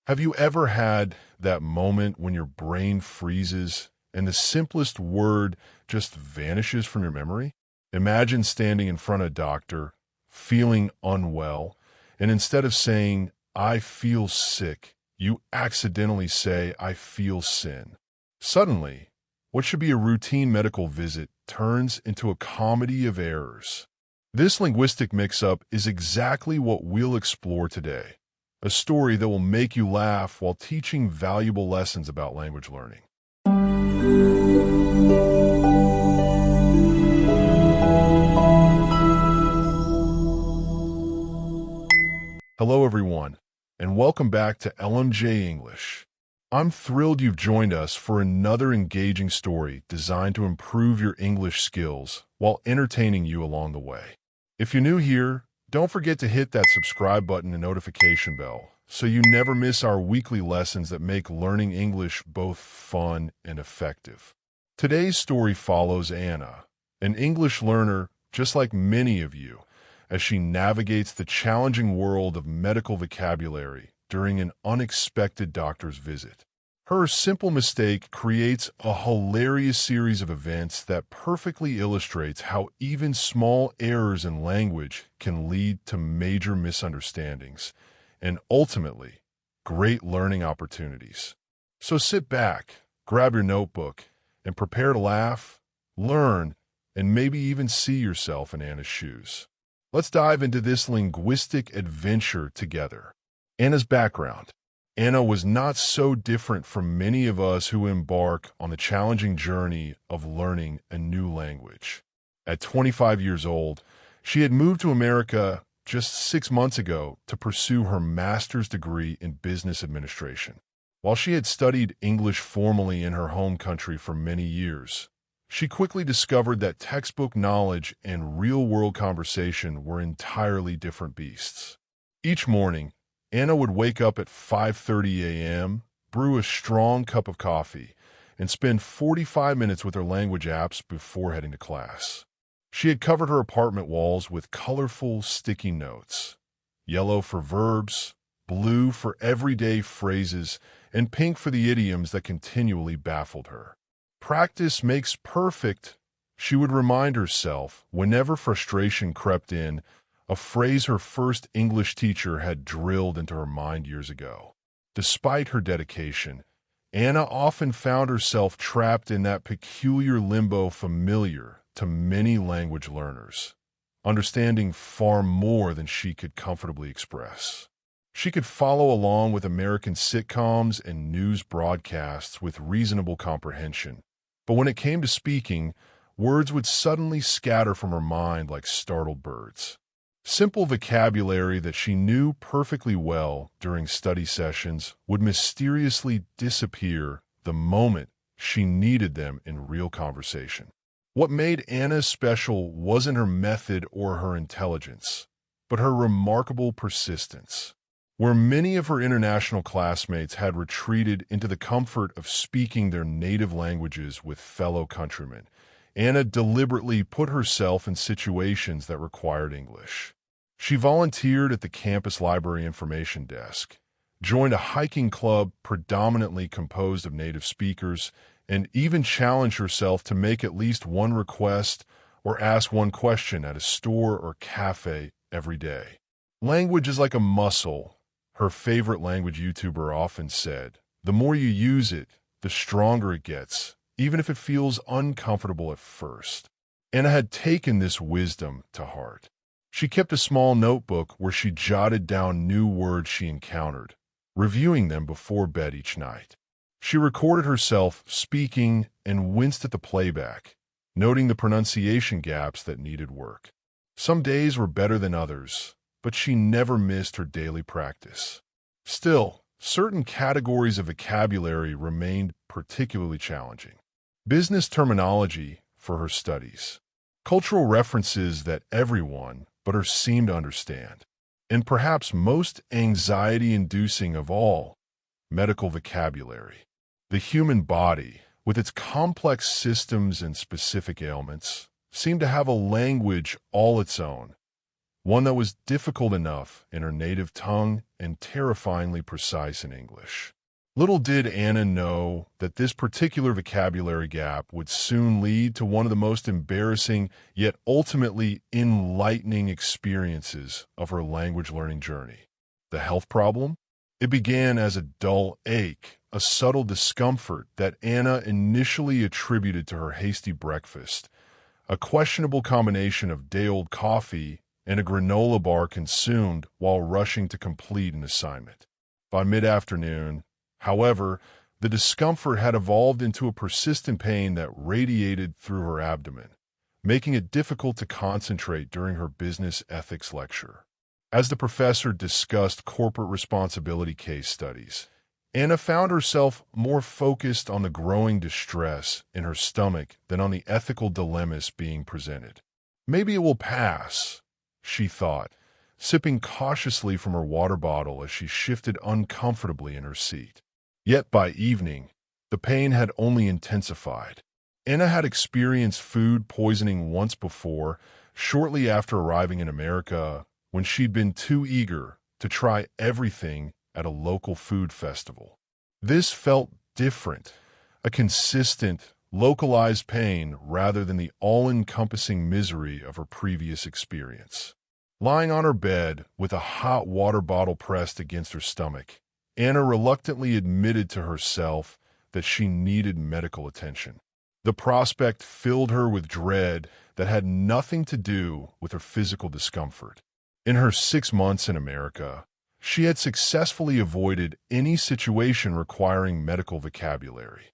Have you ever had that moment when your brain freezes and the simplest word just vanishes from your memory? Imagine standing in front of a doctor, feeling unwell, and instead of saying, "I feel sick," you accidentally say, "I feel sin." Suddenly, what should be a routine medical visit turns into a comedy of errors. This linguistic mix-up is exactly what we'll explore today. A story that will make you laugh while teaching valuable lessons about language learning. Hello, everyone, and welcome back to LMJ English. I'm thrilled you've joined us for another engaging story designed to improve your English skills while entertaining you along the way. If you're new here, don't forget to hit that subscribe button and notification bell so you never miss our weekly lessons that make learning English both fun and effective. Today's story follows Anna, an English learner just like many of you, as she navigates the challenging world of medical vocabulary during an unexpected doctor's visit. Her simple mistake creates a hilarious series of events that perfectly illustrates how even small errors in language can lead to major misunderstandings and ultimately great learning opportunities. So sit back, grab your notebook, and prepare to laugh, learn, and maybe even see yourself in Anna's shoes. Let's dive into this linguistic adventure together. Anna's background. Anna was not so different from many of us who embark on the challenging journey of learning a new language. At 25 years old, she had moved to America just 6 months ago to pursue her master's degree in business administration. While she had studied English formally in her home country for many years, she quickly discovered that textbook knowledge and real-world conversation were entirely different beasts. Each morning, Anna would wake up at 5:30 a.m., brew a strong cup of coffee, and spend 45 minutes with her language apps before heading to class. She had covered her apartment walls with colorful sticky notes, yellow for verbs, blue for everyday phrases, and pink for the idioms that continually baffled her. Practice makes perfect, she would remind herself whenever frustration crept in, a phrase her first English teacher had drilled into her mind years ago. Despite her dedication, Anna often found herself trapped in that peculiar limbo familiar to many language learners, understanding far more than she could comfortably express. She could follow along with American sitcoms and news broadcasts with reasonable comprehension, but when it came to speaking, words would suddenly scatter from her mind like startled birds. Simple vocabulary that she knew perfectly well during study sessions would mysteriously disappear the moment she needed them in real conversation. What made Anna special wasn't her method or her intelligence, but her remarkable persistence. Where many of her international classmates had retreated into the comfort of speaking their native languages with fellow countrymen, Anna deliberately put herself in situations that required English. She volunteered at the campus library information desk, joined a hiking club predominantly composed of native speakers, and even challenged herself to make at least one request or ask one question at a store or cafe every day. Language is like a muscle, her favorite language YouTuber often said. The more you use it, the stronger it gets, even if it feels uncomfortable at first. Anna had taken this wisdom to heart. She kept a small notebook where she jotted down new words she encountered, reviewing them before bed each night. She recorded herself speaking and winced at the playback, noting the pronunciation gaps that needed work. Some days were better than others, but she never missed her daily practice. Still, certain categories of vocabulary remained particularly challenging. Business terminology for her studies, cultural references that everyone but her seemed to understand, and perhaps most anxiety-inducing of all, medical vocabulary. The human body, with its complex systems and specific ailments, seemed to have a language all its own, one that was difficult enough in her native tongue and terrifyingly precise in English. Little did Anna know that this particular vocabulary gap would soon lead to one of the most embarrassing yet ultimately enlightening experiences of her language learning journey. The health problem? It began as a dull ache, a subtle discomfort that Anna initially attributed to her hasty breakfast, a questionable combination of day-old coffee and a granola bar consumed while rushing to complete an assignment. By mid-afternoon, however, the discomfort had evolved into a persistent pain that radiated through her abdomen, making it difficult to concentrate during her business ethics lecture. As the professor discussed corporate responsibility case studies, Anna found herself more focused on the growing distress in her stomach than on the ethical dilemmas being presented. Maybe it will pass, she thought, sipping cautiously from her water bottle as she shifted uncomfortably in her seat. Yet by evening, the pain had only intensified. Anna had experienced food poisoning once before, shortly after arriving in America, when she'd been too eager to try everything at a local food festival. This felt different, a consistent, localized pain rather than the all-encompassing misery of her previous experience. Lying on her bed with a hot water bottle pressed against her stomach, Anna reluctantly admitted to herself that she needed medical attention. The prospect filled her with dread that had nothing to do with her physical discomfort. In her 6 months in America, she had successfully avoided any situation requiring medical vocabulary.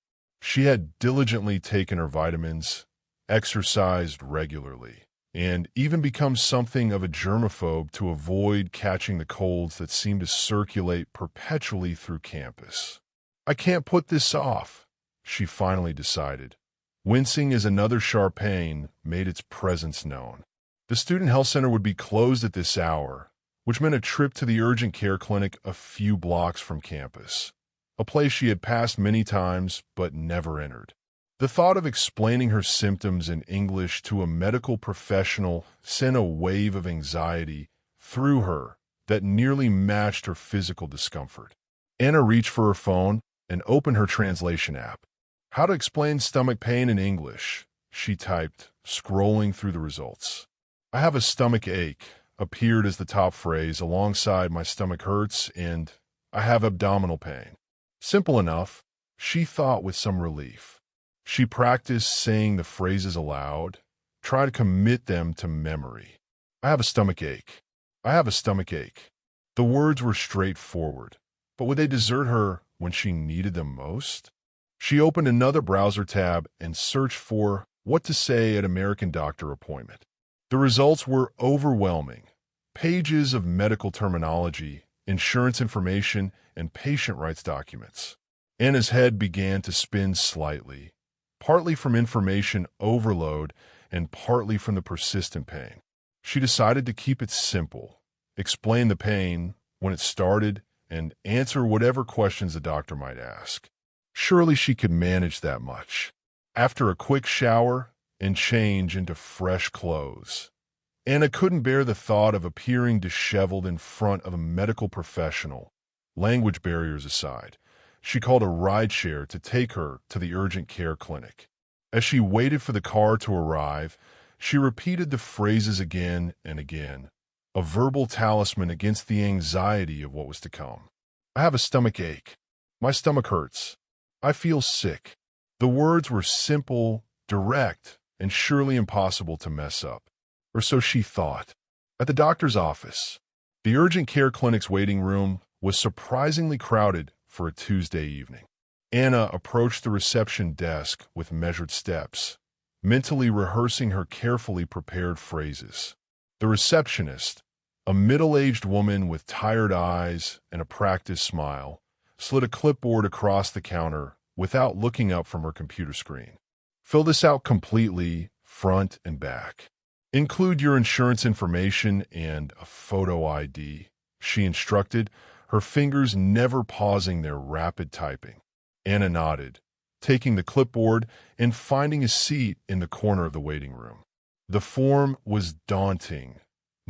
She had diligently taken her vitamins, exercised regularly, and even become something of a germaphobe to avoid catching the colds that seemed to circulate perpetually through campus. "I can't put this off," she finally decided. Wincing as another sharp pain made its presence known. The student health center would be closed at this hour, which meant a trip to the urgent care clinic a few blocks from campus, a place she had passed many times but never entered. The thought of explaining her symptoms in English to a medical professional sent a wave of anxiety through her that nearly matched her physical discomfort. Anna reached for her phone and opened her translation app. "How to explain stomach pain in English," she typed, scrolling through the results. "I have a stomach ache," appeared as the top phrase alongside "my stomach hurts" and "I have abdominal pain." Simple enough, she thought with some relief. She practiced saying the phrases aloud, tried to commit them to memory. "I have a stomach ache. I have a stomach ache." The words were straightforward, but would they desert her when she needed them most? She opened another browser tab and searched for what to say at American doctor appointment. The results were overwhelming. Pages of medical terminology, insurance information, and patient rights documents. Anna's head began to spin slightly, partly from information overload and partly from the persistent pain. She decided to keep it simple, explain the pain, when it started, and answer whatever questions the doctor might ask. Surely she could manage that much. After a quick shower and change into fresh clothes, Anna couldn't bear the thought of appearing disheveled in front of a medical professional. Language barriers aside, she called a rideshare to take her to the urgent care clinic. As she waited for the car to arrive, she repeated the phrases again and again, a verbal talisman against the anxiety of what was to come. "I have a stomach ache. My stomach hurts. I feel sick." The words were simple, direct, and surely impossible to mess up. Or so she thought. At the doctor's office, the urgent care clinic's waiting room was surprisingly crowded for a Tuesday evening. Anna approached the reception desk with measured steps, mentally rehearsing her carefully prepared phrases. The receptionist, a middle-aged woman with tired eyes and a practiced smile, slid a clipboard across the counter without looking up from her computer screen. "Fill this out completely, front and back. Include your insurance information and a photo ID," she instructed, her fingers never pausing their rapid typing. Anna nodded, taking the clipboard and finding a seat in the corner of the waiting room. The form was daunting,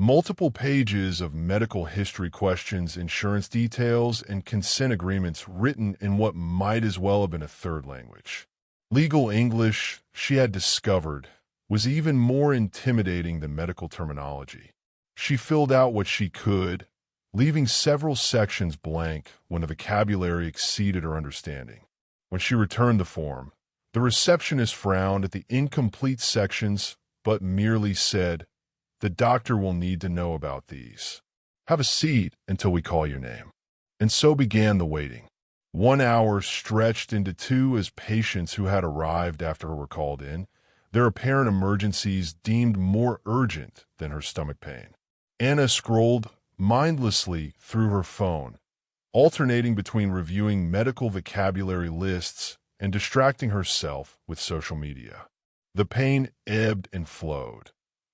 Multiple pages of medical history questions, insurance details, and consent agreements written in what might as well have been a third language. Legal English, she had discovered, was even more intimidating than medical terminology. She filled out what she could, leaving several sections blank when the vocabulary exceeded her understanding. When she returned the form, the receptionist frowned at the incomplete sections but merely said, "The doctor will need to know about these. Have a seat until we call your name." And so began the waiting. 1 hour stretched into two as patients who had arrived after her were called in, their apparent emergencies deemed more urgent than her stomach pain. Anna scrolled mindlessly through her phone, alternating between reviewing medical vocabulary lists and distracting herself with social media. The pain ebbed and flowed,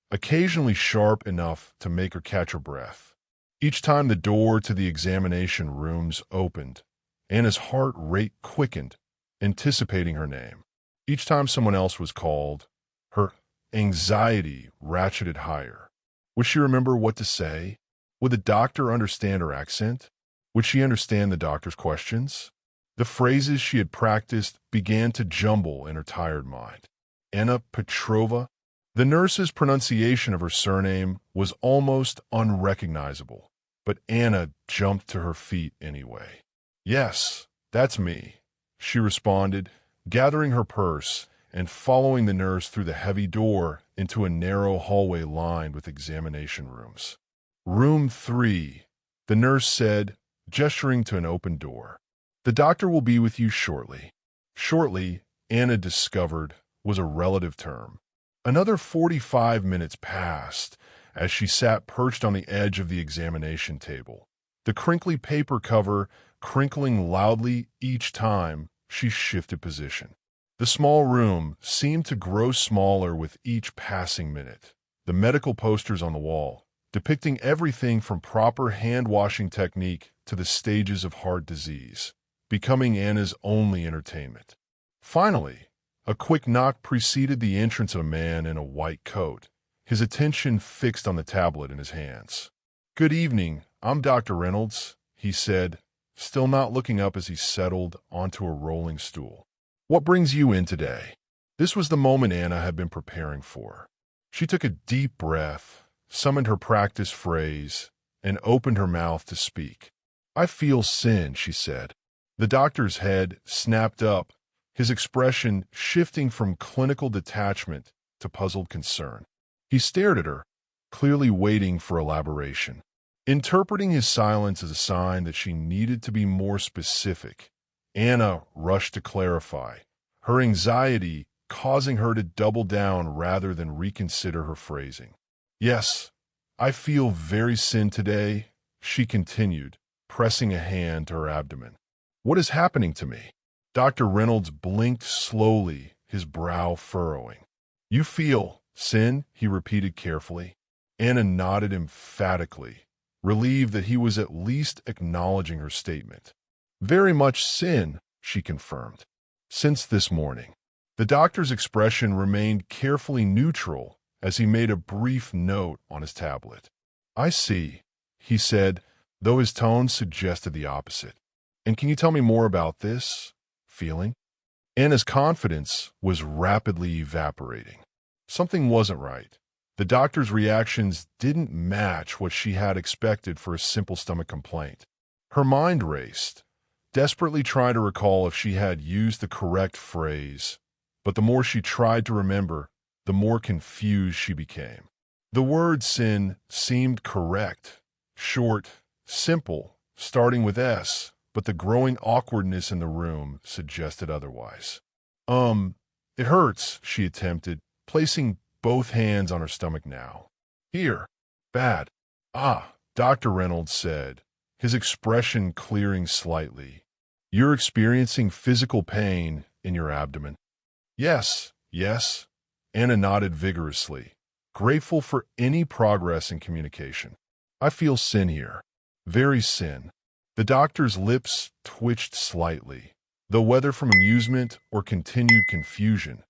occasionally sharp enough to make her catch her breath. Each time the door to the examination rooms opened, Anna's heart rate quickened, anticipating her name. Each time someone else was called, her anxiety ratcheted higher. Would she remember what to say? Would the doctor understand her accent? Would she understand the doctor's questions? The phrases she had practiced began to jumble in her tired mind. Anna Petrova? The nurse's pronunciation of her surname was almost unrecognizable, but Anna jumped to her feet anyway. "Yes, that's me," she responded, gathering her purse and following the nurse through the heavy door into a narrow hallway lined with examination rooms. "Room 3, the nurse said, gesturing to an open door. "The doctor will be with you shortly." Shortly, Anna discovered, was a relative term. Another 45 minutes passed as she sat perched on the edge of the examination table, the crinkly paper cover crinkling loudly each time she shifted position. The small room seemed to grow smaller with each passing minute. The medical posters on the wall, depicting everything from proper hand-washing technique to the stages of heart disease, becoming Anna's only entertainment. Finally, a quick knock preceded the entrance of a man in a white coat, his attention fixed on the tablet in his hands. "Good evening, I'm Dr. Reynolds," he said, still not looking up as he settled onto a rolling stool. "What brings you in today?" This was the moment Anna had been preparing for. She took a deep breath, summoned her practice phrase, and opened her mouth to speak. "I feel sin," she said. The doctor's head snapped up, his expression shifting from clinical detachment to puzzled concern. He stared at her, clearly waiting for elaboration. Interpreting his silence as a sign that she needed to be more specific, Anna rushed to clarify, her anxiety causing her to double down rather than reconsider her phrasing. "Yes, I feel very sin today," she continued, pressing a hand to her abdomen. "What is happening to me?" Dr. Reynolds blinked slowly, his brow furrowing. "You feel sin?" he repeated carefully. Anna nodded emphatically, relieved that he was at least acknowledging her statement. "Very much sin," she confirmed. "Since this morning." The doctor's expression remained carefully neutral as he made a brief note on his tablet. "I see," he said, though his tone suggested the opposite. "And can you tell me more about this feeling?" Anna's confidence was rapidly evaporating. Something wasn't right. The doctor's reactions didn't match what she had expected for a simple stomach complaint. Her mind raced, desperately trying to recall if she had used the correct phrase, but the more she tried to remember, the more confused she became. The word sin seemed correct, short, simple, starting with S, but the growing awkwardness in the room suggested otherwise. It hurts," she attempted, placing both hands on her stomach now. "Here. Bad." "Ah," Dr. Reynolds said, his expression clearing slightly. "You're experiencing physical pain in your abdomen." Yes. Anna nodded vigorously, grateful for any progress in communication. "I feel sin here. Very sin." The doctor's lips twitched slightly, though whether from amusement or continued confusion,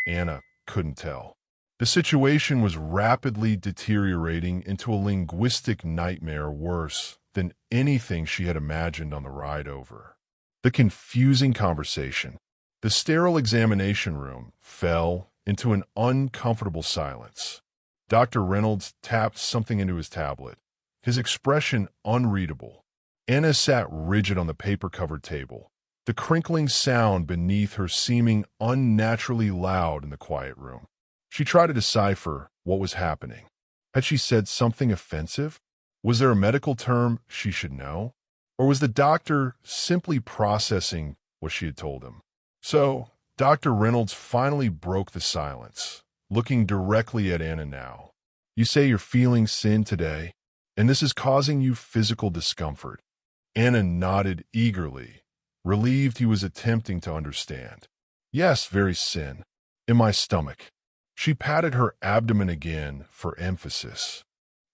Anna couldn't tell. The situation was rapidly deteriorating into a linguistic nightmare worse than anything she had imagined on the ride over. The confusing conversation, the sterile examination room, fell into an uncomfortable silence. Dr. Reynolds tapped something into his tablet, his expression unreadable. Anna sat rigid on the paper-covered table, the crinkling sound beneath her seeming unnaturally loud in the quiet room. She tried to decipher what was happening. Had she said something offensive? Was there a medical term she should know? Or was the doctor simply processing what she had told him? So, Dr. Reynolds finally broke the silence, looking directly at Anna now. You say you're feeling sin today, and this is causing you physical discomfort. Anna nodded eagerly, relieved he was attempting to understand. Yes, very sin. In my stomach. She patted her abdomen again for emphasis.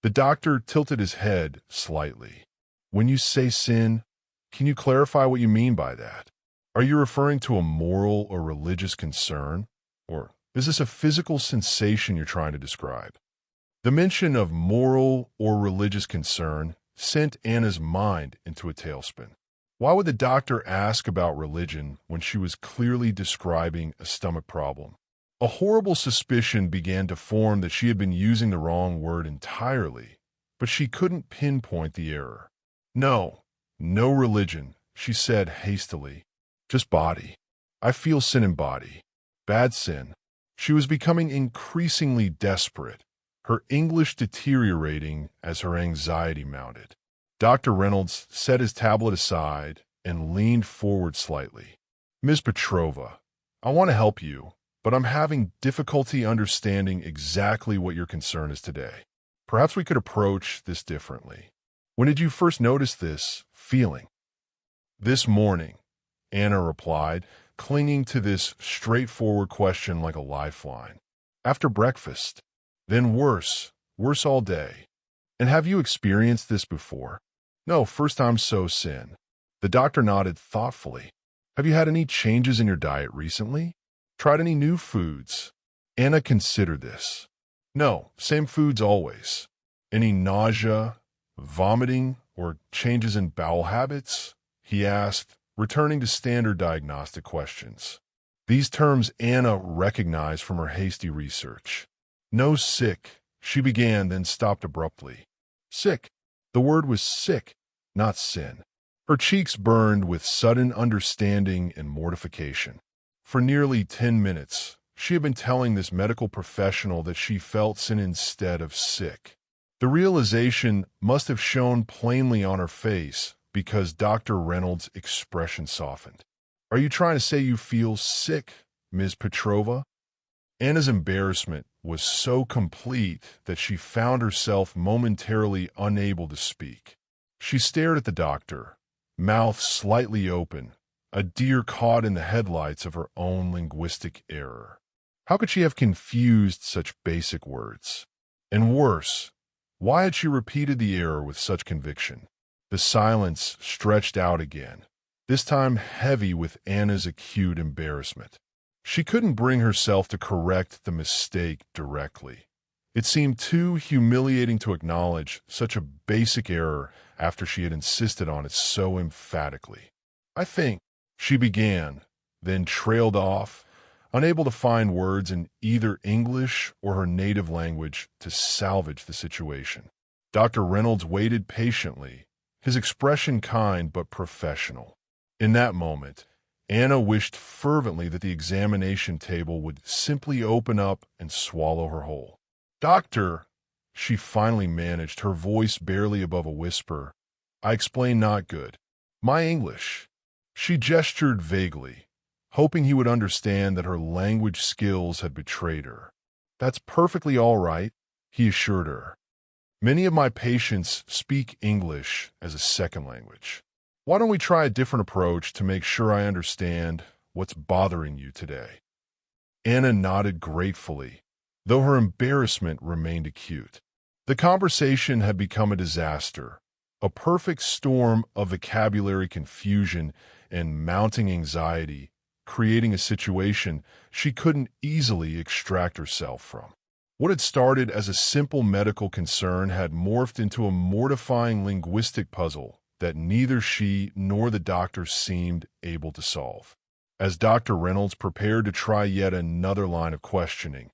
The doctor tilted his head slightly. When you say sin, can you clarify what you mean by that? Are you referring to a moral or religious concern? Or is this a physical sensation you're trying to describe? The mention of moral or religious concern sent Anna's mind into a tailspin. Why would the doctor ask about religion when she was clearly describing a stomach problem? A horrible suspicion began to form that she had been using the wrong word entirely, but she couldn't pinpoint the error. No religion, she said hastily. Just body. I feel sin in body. Bad sin. She was becoming increasingly desperate, her English deteriorating as her anxiety mounted. Dr. Reynolds set his tablet aside and leaned forward slightly. Ms. Petrova, I want to help you, but I'm having difficulty understanding exactly what your concern is today. Perhaps we could approach this differently. When did you first notice this feeling? This morning, Anna replied, clinging to this straightforward question like a lifeline. After breakfast. Then worse all day. And have you experienced this before? No, first time so sin. The doctor nodded thoughtfully. Have you had any changes in your diet recently? Tried any new foods? Anna considered this. No, same foods always. Any nausea, vomiting, or changes in bowel habits? He asked, returning to standard diagnostic questions. These terms Anna recognized from her hasty research. No, sick, she began, then stopped abruptly. Sick. The word was sick, not sin. Her cheeks burned with sudden understanding and mortification. For nearly 10 minutes, she had been telling this medical professional that she felt sin instead of sick. The realization must have shown plainly on her face because Dr. Reynolds' expression softened. Are you trying to say you feel sick, Ms. Petrova? Anna's embarrassment was so complete that she found herself momentarily unable to speak. She stared at the doctor, mouth slightly open, a deer caught in the headlights of her own linguistic error. How could she have confused such basic words? And worse, why had she repeated the error with such conviction? The silence stretched out again, this time heavy with Anna's acute embarrassment. She couldn't bring herself to correct the mistake directly. It seemed too humiliating to acknowledge such a basic error after she had insisted on it so emphatically. I think, she began, then trailed off, unable to find words in either English or her native language to salvage the situation. Dr. Reynolds waited patiently, his expression kind but professional. In that moment, Anna wished fervently that the examination table would simply open up and swallow her whole. Doctor, she finally managed, her voice barely above a whisper. I explained not good. My English. She gestured vaguely, hoping he would understand that her language skills had betrayed her. That's perfectly all right, he assured her. Many of my patients speak English as a second language. Why don't we try a different approach to make sure I understand what's bothering you today? Anna nodded gratefully, though her embarrassment remained acute. The conversation had become a disaster, a perfect storm of vocabulary confusion and mounting anxiety, creating a situation she couldn't easily extract herself from. What had started as a simple medical concern had morphed into a mortifying linguistic puzzle that neither she nor the doctor seemed able to solve. As Dr. Reynolds prepared to try yet another line of questioning,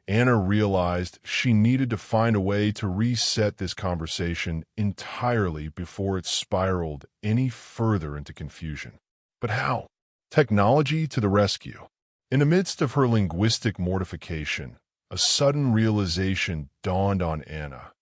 Anna realized she needed to find a way to reset this conversation entirely before it spiraled any further into confusion. But how? Technology to the rescue. In the midst of her linguistic mortification, a sudden realization dawned on Anna.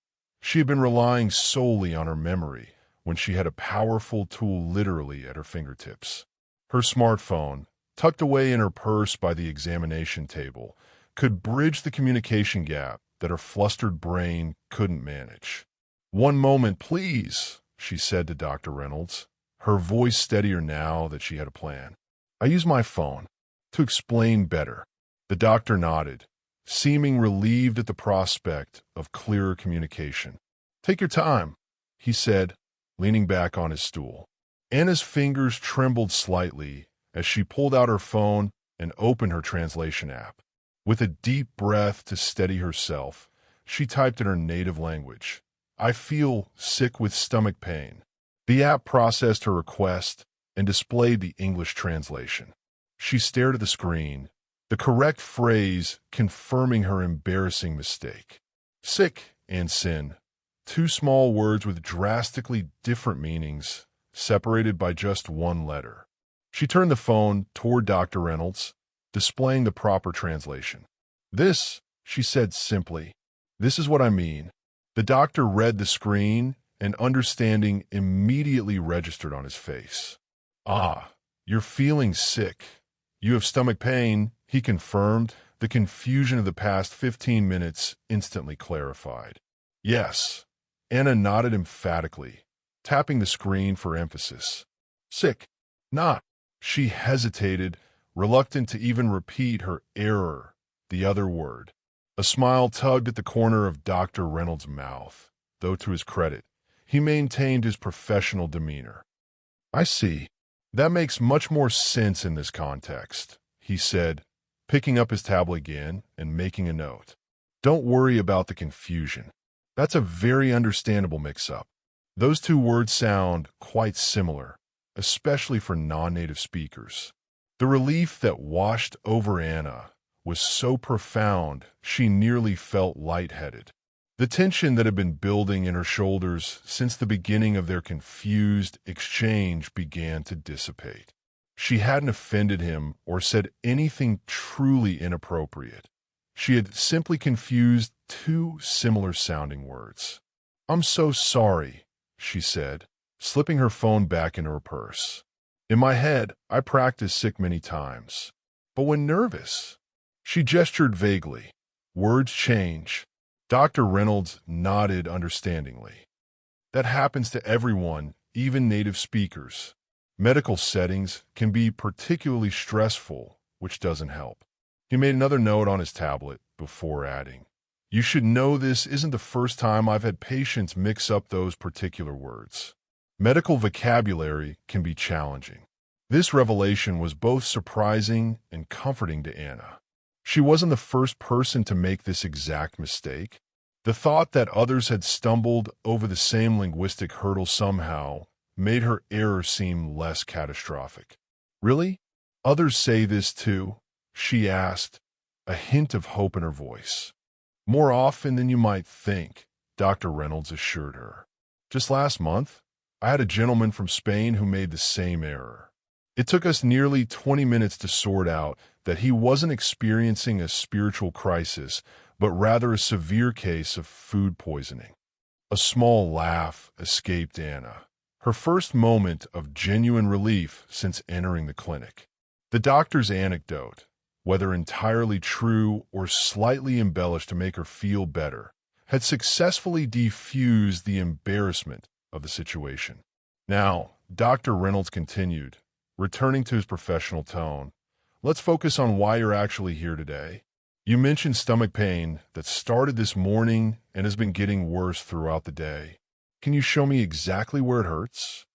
She had been relying solely on her memory when she had a powerful tool literally at her fingertips. Her smartphone, tucked away in her purse by the examination table, could bridge the communication gap that her flustered brain couldn't manage. "One moment, please," she said to Dr. Reynolds, her voice steadier now that she had a plan. "I use my phone to explain better." The doctor nodded, seeming relieved at the prospect of clearer communication. "Take your time," he said, leaning back on his stool. Anna's fingers trembled slightly as she pulled out her phone and opened her translation app. With a deep breath to steady herself, she typed in her native language, "I feel sick with stomach pain." The app processed her request and displayed the English translation. She stared at the screen, the correct phrase confirming her embarrassing mistake. Sick and sin, two small words with drastically different meanings, separated by just one letter. She turned the phone toward Dr. Reynolds, displaying the proper translation. "This," she said simply, "this is what I mean." The doctor read the screen, and understanding immediately registered on his face. "Ah, you're feeling sick. You have stomach pain," he confirmed, the confusion of the past 15 minutes instantly clarified. "Yes." Anna nodded emphatically, tapping the screen for emphasis. "Sick, not." She hesitated, reluctant to even repeat her error, the other word. A smile tugged at the corner of Dr. Reynolds' mouth, though to his credit, he maintained his professional demeanor. "I see. That makes much more sense in this context," he said, picking up his tablet again and making a note. "Don't worry about the confusion. That's a very understandable mix-up. Those two words sound quite similar, especially for non-native speakers." The relief that washed over Anna was so profound she nearly felt lightheaded. The tension that had been building in her shoulders since the beginning of their confused exchange began to dissipate. She hadn't offended him or said anything truly inappropriate. She had simply confused two similar-sounding words. "I'm so sorry," she said, slipping her phone back into her purse. "In my head, I practice sick many times. But when nervous..." She gestured vaguely. "Words change." Dr. Reynolds nodded understandingly. "That happens to everyone, even native speakers. Medical settings can be particularly stressful, which doesn't help." He made another note on his tablet before adding, "You should know this isn't the first time I've had patients mix up those particular words. Medical vocabulary can be challenging." This revelation was both surprising and comforting to Anna. She wasn't the first person to make this exact mistake. The thought that others had stumbled over the same linguistic hurdle somehow made her error seem less catastrophic. "Really? Others say this too?" she asked, a hint of hope in her voice. "More often than you might think," Dr. Reynolds assured her. "Just last month, I had a gentleman from Spain who made the same error. It took us nearly 20 minutes to sort out that he wasn't experiencing a spiritual crisis, but rather a severe case of food poisoning." A small laugh escaped Anna, her first moment of genuine relief since entering the clinic. The doctor's anecdote, whether entirely true or slightly embellished to make her feel better, had successfully defused the embarrassment of the situation. "Now," Dr. Reynolds continued, returning to his professional tone, "let's focus on why you're actually here today. You mentioned stomach pain that started this morning and has been getting worse throughout the day. Can you show me exactly where it hurts?"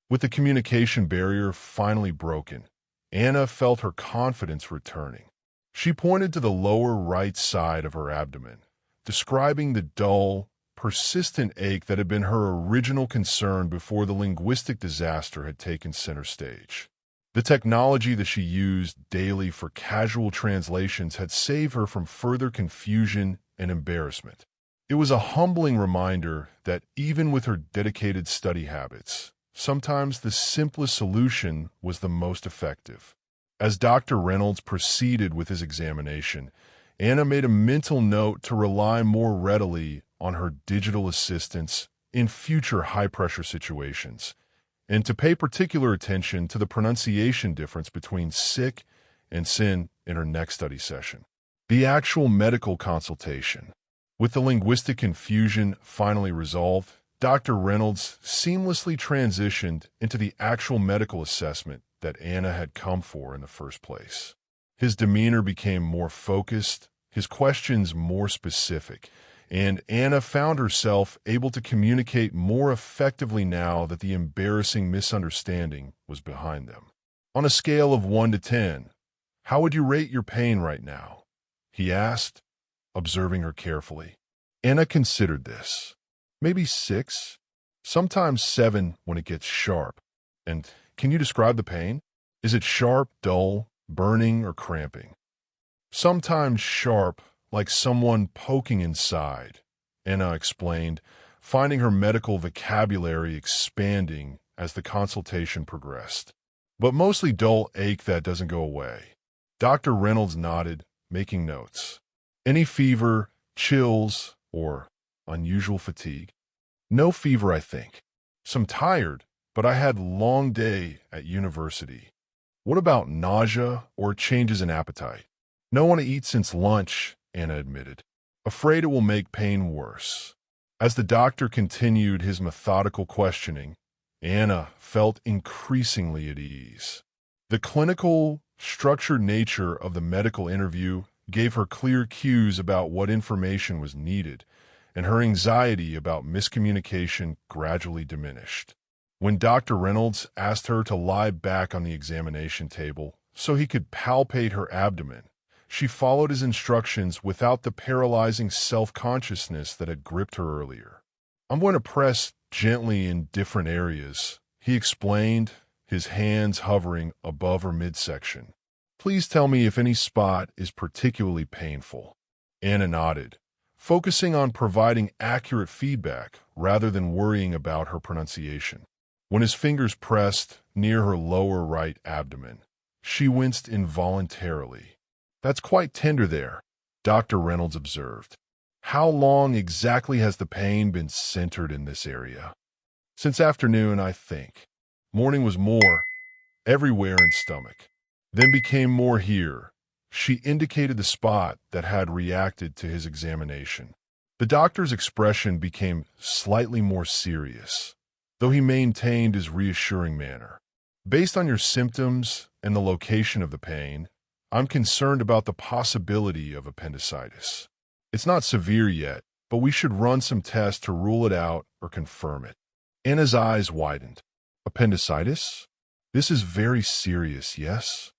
With the communication barrier finally broken, Anna felt her confidence returning. She pointed to the lower right side of her abdomen, describing the dull, persistent ache that had been her original concern before the linguistic disaster had taken center stage. The technology that she used daily for casual translations had saved her from further confusion and embarrassment. It was a humbling reminder that even with her dedicated study habits, sometimes the simplest solution was the most effective. As Dr. Reynolds proceeded with his examination, Anna made a mental note to rely more readily on her digital assistants in future high-pressure situations, and to pay particular attention to the pronunciation difference between sick and sin in her next study session. The actual medical consultation. With the linguistic confusion finally resolved, Dr. Reynolds seamlessly transitioned into the actual medical assessment that Anna had come for in the first place. His demeanor became more focused, his questions more specific, and Anna found herself able to communicate more effectively now that the embarrassing misunderstanding was behind them. On a scale of 1 to 10, how would you rate your pain right now? He asked, observing her carefully. Anna considered this. Maybe 6, sometimes 7 when it gets sharp. And can you describe the pain? Is it sharp, dull, burning, or cramping? Sometimes sharp, like someone poking inside, Anna explained, finding her medical vocabulary expanding as the consultation progressed. But mostly dull ache that doesn't go away. Dr. Reynolds nodded, making notes. Any fever, chills, or unusual fatigue? No fever, I think. Some tired, but I had a long day at university. What about nausea or changes in appetite? No one to eat since lunch, Anna admitted, afraid it will make pain worse. As the doctor continued his methodical questioning, Anna felt increasingly at ease. The clinical, structured nature of the medical interview gave her clear cues about what information was needed, and her anxiety about miscommunication gradually diminished. When Dr. Reynolds asked her to lie back on the examination table so he could palpate her abdomen, she followed his instructions without the paralyzing self-consciousness that had gripped her earlier. I'm going to press gently in different areas, he explained, his hands hovering above her midsection. Please tell me if any spot is particularly painful. Anna nodded, focusing on providing accurate feedback rather than worrying about her pronunciation. When his fingers pressed near her lower right abdomen, she winced involuntarily. That's quite tender there, Dr. Reynolds observed. How long exactly has the pain been centered in this area? Since afternoon, I think. Morning was more, everywhere in stomach. Then became more here. She indicated the spot that had reacted to his examination. The doctor's expression became slightly more serious, though he maintained his reassuring manner. Based on your symptoms and the location of the pain, I'm concerned about the possibility of appendicitis. It's not severe yet, but we should run some tests to rule it out or confirm it. Anna's eyes widened. Appendicitis? This is very serious, yes?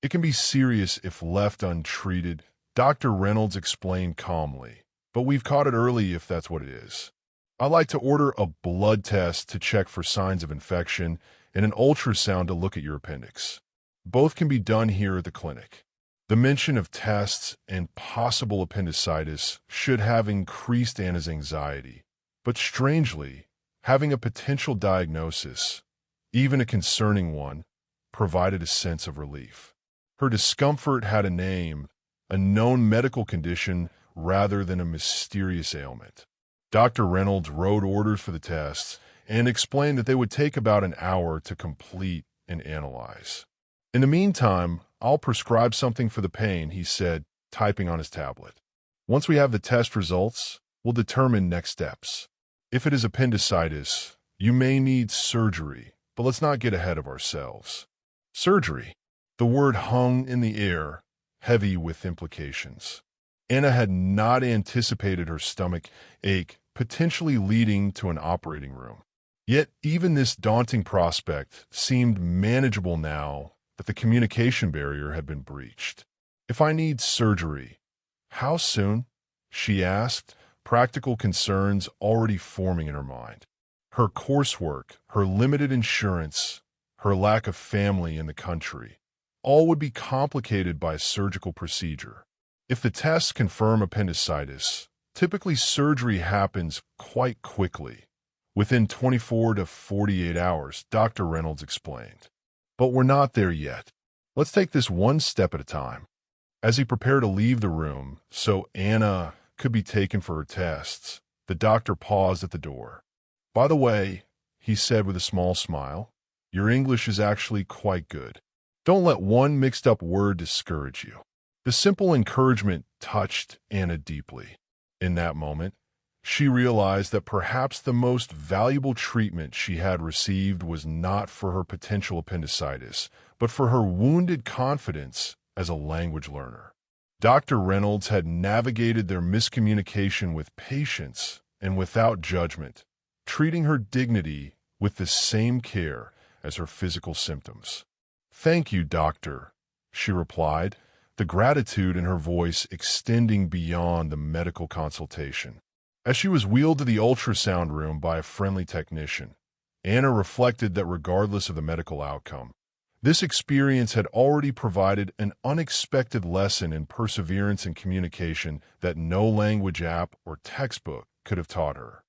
It can be serious if left untreated, Dr. Reynolds explained calmly, but we've caught it early if that's what it is. I'd like to order a blood test to check for signs of infection and an ultrasound to look at your appendix. Both can be done here at the clinic. The mention of tests and possible appendicitis should have increased Anna's anxiety, but strangely, having a potential diagnosis, even a concerning one, provided a sense of relief. Her discomfort had a name, a known medical condition rather than a mysterious ailment. Dr. Reynolds wrote orders for the tests and explained that they would take about an hour to complete and analyze. In the meantime, I'll prescribe something for the pain, he said, typing on his tablet. Once we have the test results, we'll determine next steps. If it is appendicitis, you may need surgery, but let's not get ahead of ourselves. Surgery. The word hung in the air, heavy with implications. Anna had not anticipated her stomach ache, potentially leading to an operating room. Yet even this daunting prospect seemed manageable now that the communication barrier had been breached. If I need surgery, how soon? She asked, practical concerns already forming in her mind. Her coursework, her limited insurance, her lack of family in the country, all would be complicated by a surgical procedure. If the tests confirm appendicitis, typically surgery happens quite quickly, within 24 to 48 hours, Dr. Reynolds explained. But we're not there yet. Let's take this one step at a time. As he prepared to leave the room so Anna could be taken for her tests, the doctor paused at the door. By the way, he said with a small smile, your English is actually quite good. Don't let one mixed-up word discourage you. The simple encouragement touched Anna deeply. In that moment, she realized that perhaps the most valuable treatment she had received was not for her potential appendicitis, but for her wounded confidence as a language learner. Dr. Reynolds had navigated their miscommunication with patience and without judgment, treating her dignity with the same care as her physical symptoms. Thank you, doctor, she replied, the gratitude in her voice extending beyond the medical consultation. As she was wheeled to the ultrasound room by a friendly technician, Anna reflected that regardless of the medical outcome, this experience had already provided an unexpected lesson in perseverance and communication that no language app or textbook could have taught her.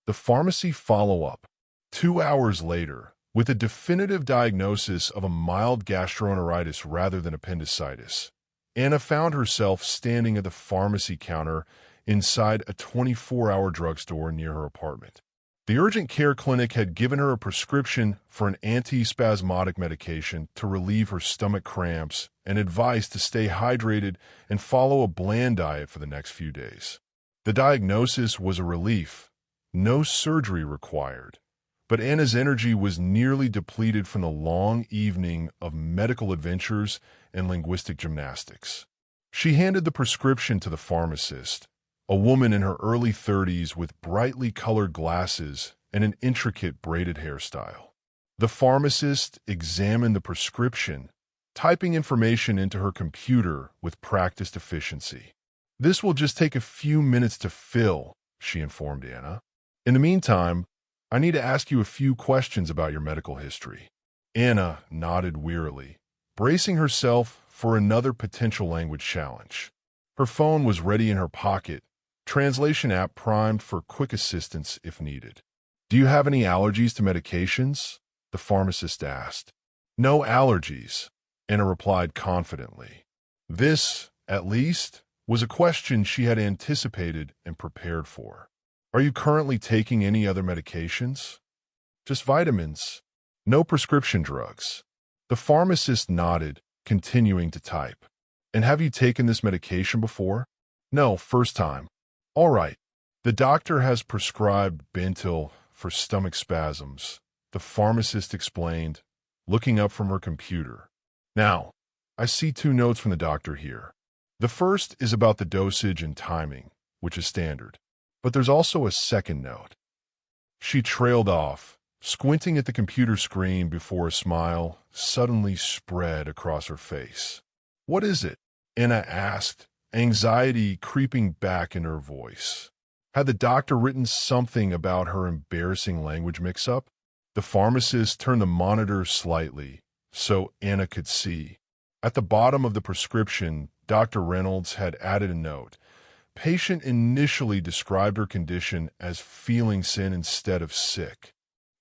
The pharmacy follow-up. 2 hours later, with a definitive diagnosis of a mild gastroenteritis rather than appendicitis, Anna found herself standing at the pharmacy counter inside a 24-hour drugstore near her apartment. The urgent care clinic had given her a prescription for an antispasmodic medication to relieve her stomach cramps and advice to stay hydrated and follow a bland diet for the next few days. The diagnosis was a relief. No surgery required. But Anna's energy was nearly depleted from the long evening of medical adventures and linguistic gymnastics. She handed the prescription to the pharmacist, a woman in her early 30s with brightly colored glasses and an intricate braided hairstyle. The pharmacist examined the prescription, typing information into her computer with practiced efficiency. This will just take a few minutes to fill, she informed Anna. In the meantime, I need to ask you a few questions about your medical history. Anna nodded wearily, bracing herself for another potential language challenge. Her phone was ready in her pocket, translation app primed for quick assistance if needed. Do you have any allergies to medications? The pharmacist asked. No allergies, Anna replied confidently. This, at least, was a question she had anticipated and prepared for. Are you currently taking any other medications? Just vitamins. No prescription drugs. The pharmacist nodded, continuing to type. And have you taken this medication before? No, first time. All right. The doctor has prescribed Bentyl for stomach spasms, the pharmacist explained, looking up from her computer. Now, I see 2 notes from the doctor here. The first is about the dosage and timing, which is standard. But there's also a second note. She trailed off, squinting at the computer screen before a smile suddenly spread across her face. What is it? Anna asked, anxiety creeping back in her voice. Had the doctor written something about her embarrassing language mix-up? The pharmacist turned the monitor slightly so Anna could see. At the bottom of the prescription, Dr. Reynolds had added a note. Patient initially described her condition as feeling sin instead of sick.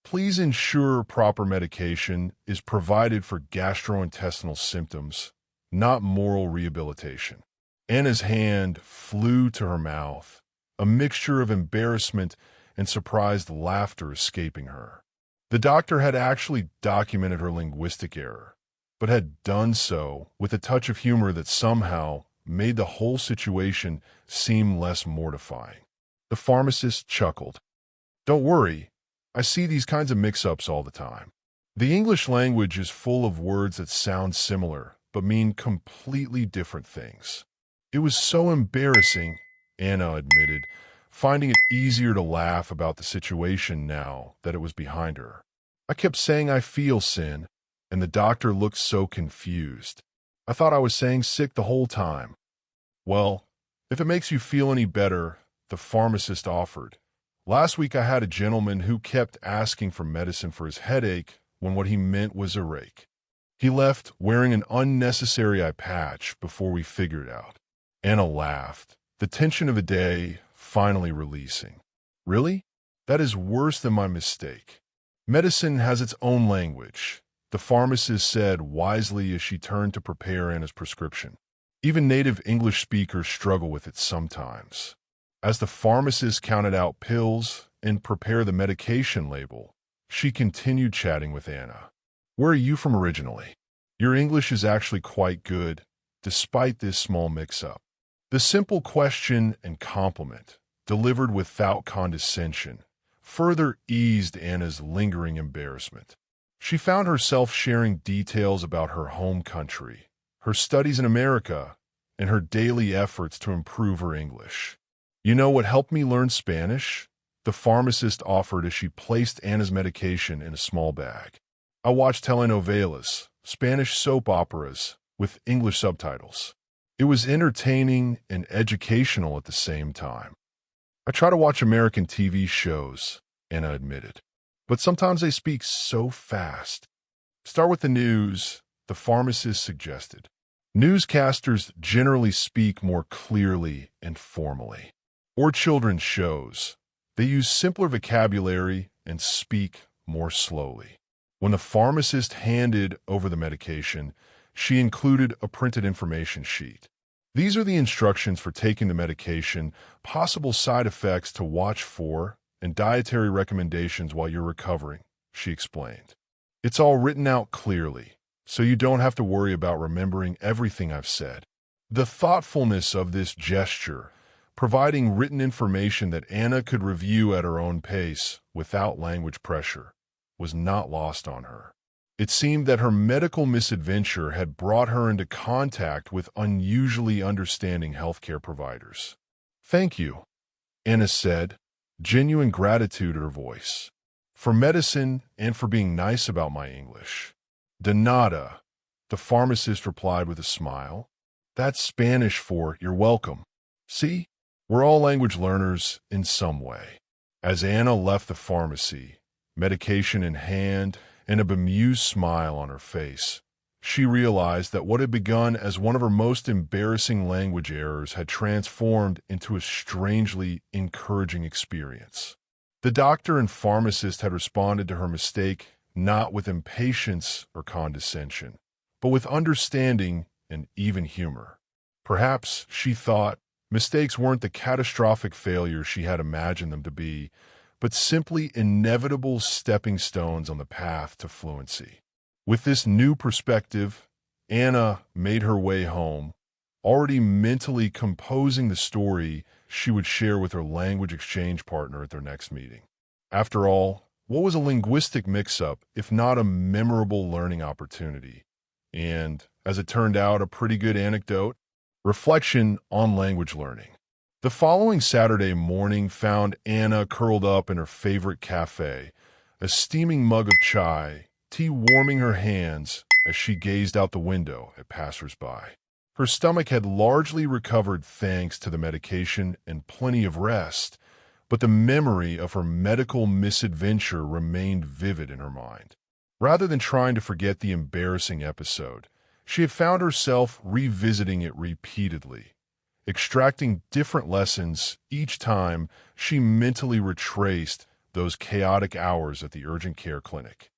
Please ensure proper medication is provided for gastrointestinal symptoms, not moral rehabilitation. Anna's hand flew to her mouth, a mixture of embarrassment and surprised laughter escaping her. The doctor had actually documented her linguistic error, but had done so with a touch of humor that somehow made the whole situation seem less mortifying. The pharmacist chuckled. Don't worry, I see these kinds of mix-ups all the time. The English language is full of words that sound similar, but mean completely different things. It was so embarrassing, Anna admitted, finding it easier to laugh about the situation now that it was behind her. I kept saying I feel sin, and the doctor looked so confused. I thought I was saying sick the whole time. Well, if it makes you feel any better, the pharmacist offered. Last week I had a gentleman who kept asking for medicine for his headache when what he meant was a rake. He left wearing an unnecessary eye patch before we figured it out. Anna laughed, the tension of the day finally releasing. Really? That is worse than my mistake. Medicine has its own language, the pharmacist said wisely as she turned to prepare Anna's prescription. Even native English speakers struggle with it sometimes. As the pharmacist counted out pills and prepared the medication label, she continued chatting with Anna. Where are you from originally? Your English is actually quite good, despite this small mix-up. The simple question and compliment, delivered without condescension, further eased Anna's lingering embarrassment. She found herself sharing details about her home country, her studies in America, and her daily efforts to improve her English. You know what helped me learn Spanish? The pharmacist offered as she placed Anna's medication in a small bag. I watched telenovelas, Spanish soap operas, with English subtitles. It was entertaining and educational at the same time. I try to watch American TV shows, Anna admitted, but sometimes they speak so fast. Start with the news, the pharmacist suggested. Newscasters generally speak more clearly and formally. Or children's shows. They use simpler vocabulary and speak more slowly. When the pharmacist handed over the medication, she included a printed information sheet. These are the instructions for taking the medication, possible side effects to watch for, and dietary recommendations while you're recovering, she explained. It's all written out clearly, so you don't have to worry about remembering everything I've said. The thoughtfulness of this gesture, providing written information that Anna could review at her own pace without language pressure, was not lost on her. It seemed that her medical misadventure had brought her into contact with unusually understanding healthcare providers. Thank you, Anna said, genuine gratitude in her voice. For medicine and for being nice about my English. De nada, the pharmacist replied with a smile. That's Spanish for you're welcome. See, we're all language learners in some way. As Anna left the pharmacy, medication in hand and a bemused smile on her face, she realized that what had begun as one of her most embarrassing language errors had transformed into a strangely encouraging experience. The doctor and pharmacist had responded to her mistake not with impatience or condescension, but with understanding and even humor. Perhaps, she thought, mistakes weren't the catastrophic failures she had imagined them to be, but simply inevitable stepping stones on the path to fluency. With this new perspective, Anna made her way home, already mentally composing the story she would share with her language exchange partner at their next meeting. After all, what was a linguistic mix-up if not a memorable learning opportunity? And, as it turned out, a pretty good anecdote? Reflection on language learning. The following Saturday morning found Anna curled up in her favorite cafe, a steaming mug of chai, tea warming her hands as she gazed out the window at passers-by. Her stomach had largely recovered thanks to the medication and plenty of rest, but the memory of her medical misadventure remained vivid in her mind. Rather than trying to forget the embarrassing episode, she had found herself revisiting it repeatedly, extracting different lessons each time she mentally retraced those chaotic hours at the urgent care clinic.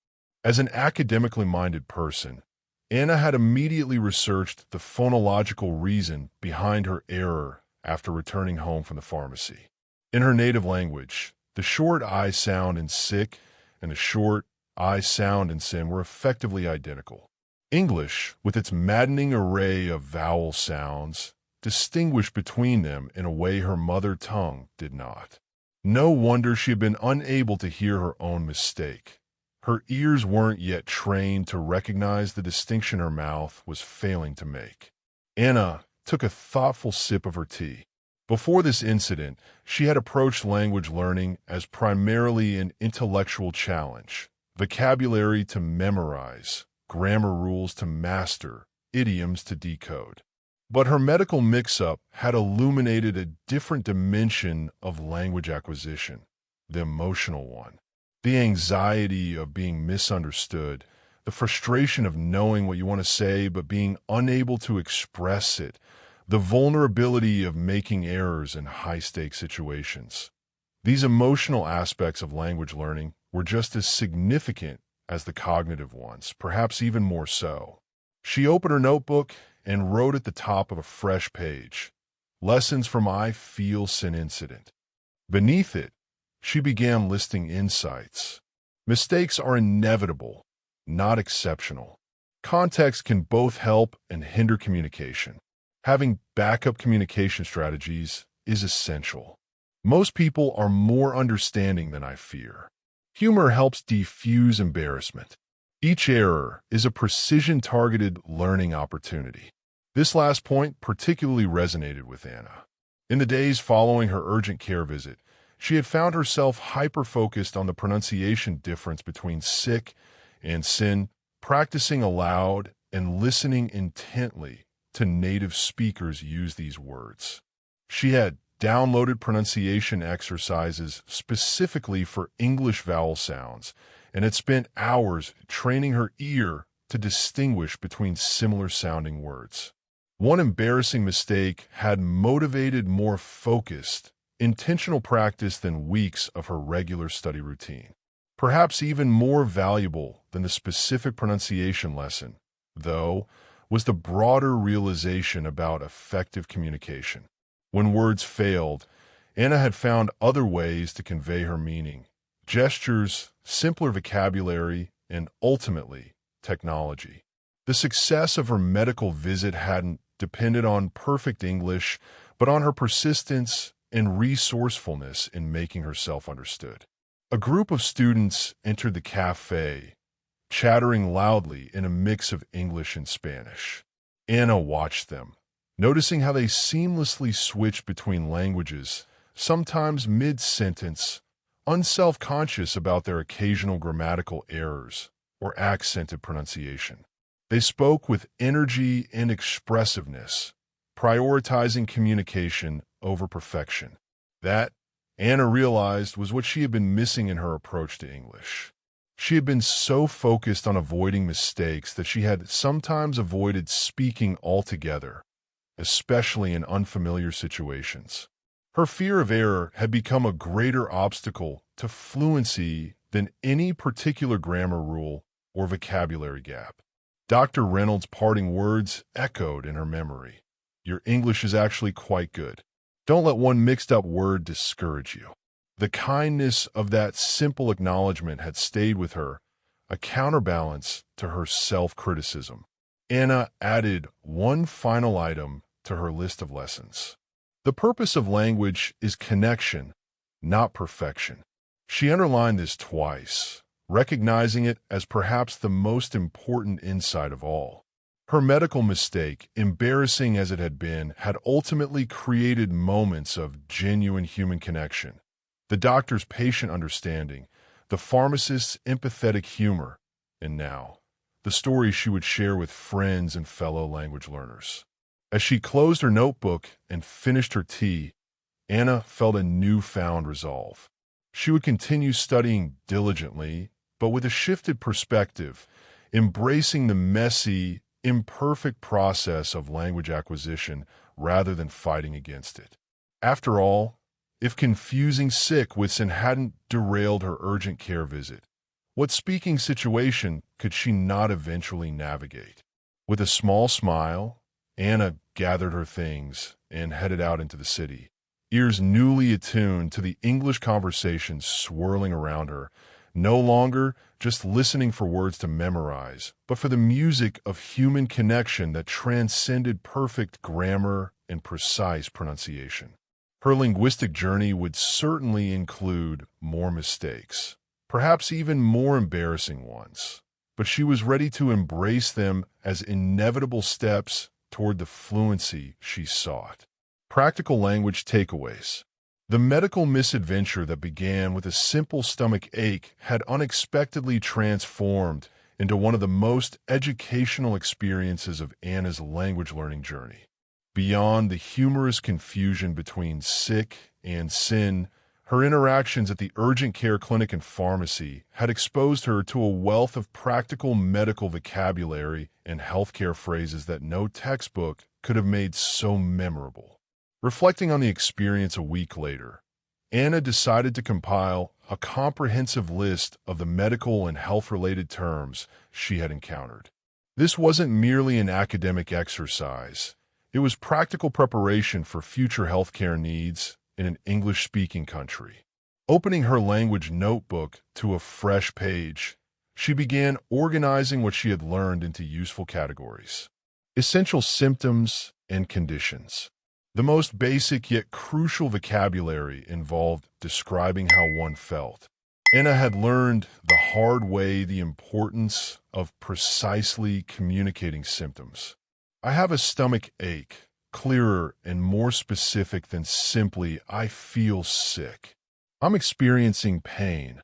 As an academically minded person, Anna had immediately researched the phonological reason behind her error after returning home from the pharmacy. In her native language, the short I sound in sick and the short I sound in sin were effectively identical. English, with its maddening array of vowel sounds, distinguished between them in a way her mother tongue did not. No wonder she had been unable to hear her own mistake. Her ears weren't yet trained to recognize the distinction her mouth was failing to make. Anna took a thoughtful sip of her tea. Before this incident, she had approached language learning as primarily an intellectual challenge, vocabulary to memorize, grammar rules to master, idioms to decode. But her medical mix-up had illuminated a different dimension of language acquisition, the emotional one. The anxiety of being misunderstood, the frustration of knowing what you want to say but being unable to express it, the vulnerability of making errors in high-stakes situations. These emotional aspects of language learning were just as significant as the cognitive ones, perhaps even more so. She opened her notebook and wrote at the top of a fresh page, "Lessons from I Feel Sin Incident." Beneath it, she began listing insights. Mistakes are inevitable, not exceptional. Context can both help and hinder communication. Having backup communication strategies is essential. Most people are more understanding than I fear. Humor helps defuse embarrassment. Each error is a precision-targeted learning opportunity. This last point particularly resonated with Anna. In the days following her urgent care visit, she had found herself hyper-focused on the pronunciation difference between sick and sin, practicing aloud and listening intently to native speakers use these words. She had downloaded pronunciation exercises specifically for English vowel sounds and had spent hours training her ear to distinguish between similar-sounding words. One embarrassing mistake had motivated more focused, intentional practice than weeks of her regular study routine. Perhaps even more valuable than the specific pronunciation lesson, though, was the broader realization about effective communication. When words failed, Anna had found other ways to convey her meaning: gestures, simpler vocabulary, and ultimately, technology. The success of her medical visit hadn't depended on perfect English, but on her persistence and resourcefulness in making herself understood. A group of students entered the cafe, chattering loudly in a mix of English and Spanish. Anna watched them, noticing how they seamlessly switched between languages, sometimes mid-sentence, unself-conscious about their occasional grammatical errors or accented pronunciation. They spoke with energy and expressiveness, prioritizing communication over perfection. That, Anna realized, was what she had been missing in her approach to English. She had been so focused on avoiding mistakes that she had sometimes avoided speaking altogether, especially in unfamiliar situations. Her fear of error had become a greater obstacle to fluency than any particular grammar rule or vocabulary gap. Dr. Reynolds' parting words echoed in her memory. "Your English is actually quite good. Don't let one mixed-up word discourage you." The kindness of that simple acknowledgement had stayed with her, a counterbalance to her self-criticism. Anna added one final item to her list of lessons. The purpose of language is connection, not perfection. She underlined this twice, recognizing it as perhaps the most important insight of all. Her medical mistake, embarrassing as it had been, had ultimately created moments of genuine human connection. The doctor's patient understanding, the pharmacist's empathetic humor, and now, the stories she would share with friends and fellow language learners. As she closed her notebook and finished her tea, Anna felt a newfound resolve. She would continue studying diligently, but with a shifted perspective, embracing the messy, imperfect process of language acquisition rather than fighting against it. After all, if confusing sick Whitson hadn't derailed her urgent care visit, what speaking situation could she not eventually navigate? With a small smile, Anna gathered her things and headed out into the city, ears newly attuned to the English conversations swirling around her, no longer just listening for words to memorize, but for the music of human connection that transcended perfect grammar and precise pronunciation. Her linguistic journey would certainly include more mistakes, perhaps even more embarrassing ones, but she was ready to embrace them as inevitable steps toward the fluency she sought. Practical language takeaways. The medical misadventure that began with a simple stomach ache had unexpectedly transformed into one of the most educational experiences of Anna's language learning journey. Beyond the humorous confusion between sick and sin, her interactions at the urgent care clinic and pharmacy had exposed her to a wealth of practical medical vocabulary and healthcare phrases that no textbook could have made so memorable. Reflecting on the experience a week later, Anna decided to compile a comprehensive list of the medical and health-related terms she had encountered. This wasn't merely an academic exercise. It was practical preparation for future healthcare needs in an English-speaking country. Opening her language notebook to a fresh page, she began organizing what she had learned into useful categories. Essential symptoms and conditions. The most basic yet crucial vocabulary involved describing how one felt. Anna had learned the hard way the importance of precisely communicating symptoms. I have a stomach ache. Clearer and more specific than simply, I feel sick. I'm experiencing pain,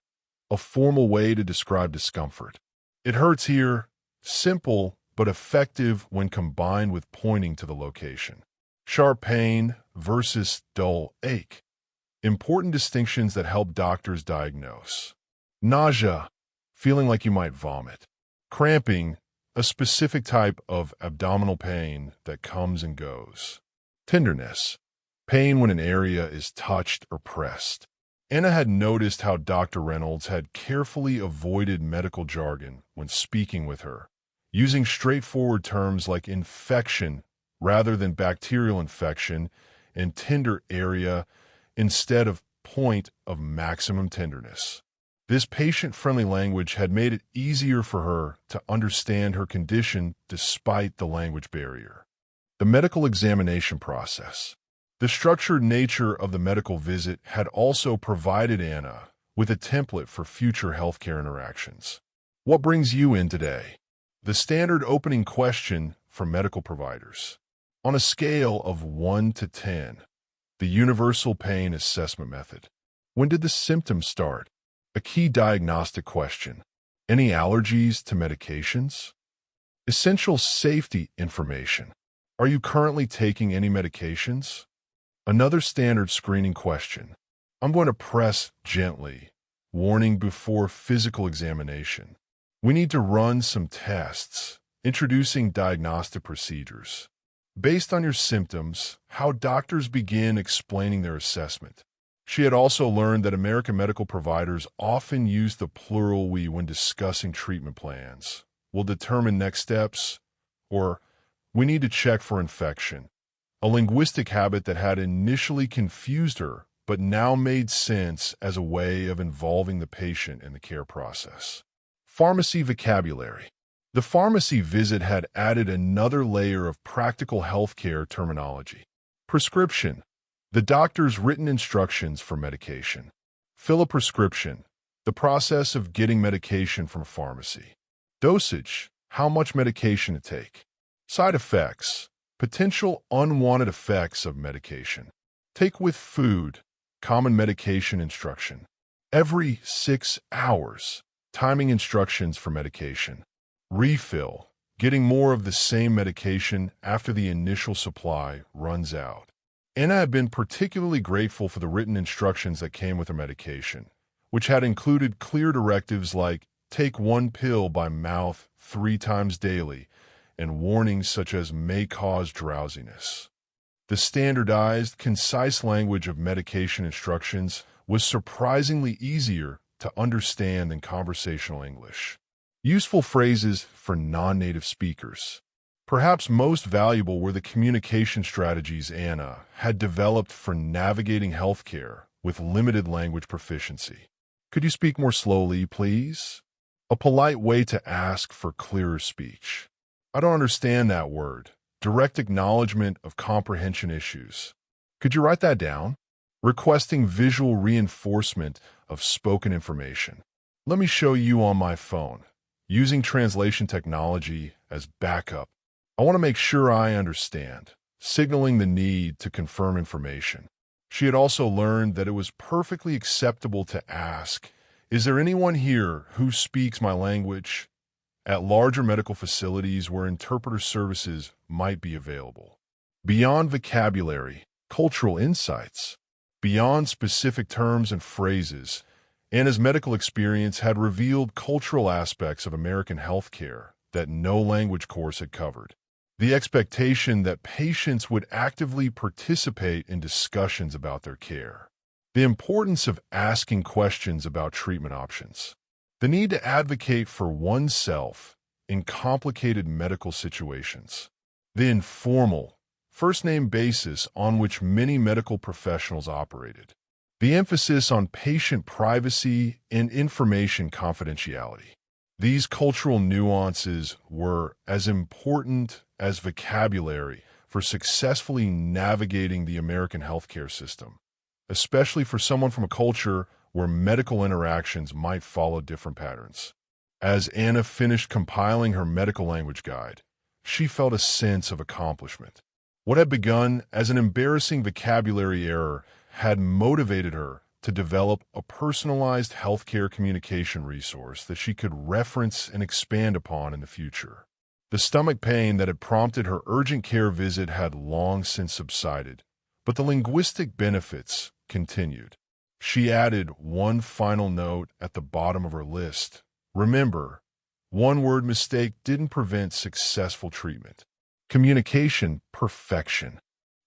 a formal way to describe discomfort. It hurts here, simple but effective when combined with pointing to the location. Sharp pain versus dull ache. Important distinctions that help doctors diagnose. Nausea, feeling like you might vomit. Cramping, a specific type of abdominal pain that comes and goes. Tenderness, pain when an area is touched or pressed. Anna had noticed how Dr. Reynolds had carefully avoided medical jargon when speaking with her, using straightforward terms like infection rather than bacterial infection and tender area instead of point of maximum tenderness. This patient-friendly language had made it easier for her to understand her condition despite the language barrier. The medical examination process. The structured nature of the medical visit had also provided Anna with a template for future healthcare interactions. What brings you in today? The standard opening question for medical providers. On a scale of 1 to 10, the universal pain assessment method. When did the symptoms start? A key diagnostic question. Any allergies to medications? Essential safety information. Are you currently taking any medications? Another standard screening question. I'm going to press gently. Warning before physical examination. We need to run some tests. Introducing diagnostic procedures. Based on your symptoms, how doctors begin explaining their assessment. She had also learned that American medical providers often use the plural we when discussing treatment plans. We'll determine next steps, or we need to check for infection. A linguistic habit that had initially confused her, but now made sense as a way of involving the patient in the care process. Pharmacy vocabulary. The pharmacy visit had added another layer of practical healthcare terminology. Prescription. The doctor's written instructions for medication. Fill a prescription. The process of getting medication from a pharmacy. Dosage. How much medication to take. Side effects. Potential unwanted effects of medication. Take with food. Common medication instruction. Every 6 hours. Timing instructions for medication. Refill. Getting more of the same medication after the initial supply runs out. Anna had been particularly grateful for the written instructions that came with her medication, which had included clear directives like take 1 pill by mouth 3 times daily, and warnings such as may cause drowsiness. The standardized, concise language of medication instructions was surprisingly easier to understand than conversational English. Useful phrases for non-native speakers. Perhaps most valuable were the communication strategies Anna had developed for navigating healthcare with limited language proficiency. Could you speak more slowly, please? A polite way to ask for clearer speech. I don't understand that word. Direct acknowledgement of comprehension issues. Could you write that down? Requesting visual reinforcement of spoken information. Let me show you on my phone. Using translation technology as backup. I want to make sure I understand, signaling the need to confirm information. She had also learned that it was perfectly acceptable to ask, "Is there anyone here who speaks my language?" at larger medical facilities where interpreter services might be available. Beyond vocabulary, cultural insights, beyond specific terms and phrases, Anna's medical experience had revealed cultural aspects of American healthcare that no language course had covered. The expectation that patients would actively participate in discussions about their care. The importance of asking questions about treatment options. The need to advocate for oneself in complicated medical situations. The informal, first-name basis on which many medical professionals operated. The emphasis on patient privacy and information confidentiality. These cultural nuances were as important as vocabulary for successfully navigating the American healthcare system, especially for someone from a culture where medical interactions might follow different patterns. As Anna finished compiling her medical language guide, she felt a sense of accomplishment. What had begun as an embarrassing vocabulary error had motivated her to develop a personalized healthcare communication resource that she could reference and expand upon in the future. The stomach pain that had prompted her urgent care visit had long since subsided, but the linguistic benefits continued. She added one final note at the bottom of her list. Remember, one-word mistake didn't prevent successful treatment. Communication perfection.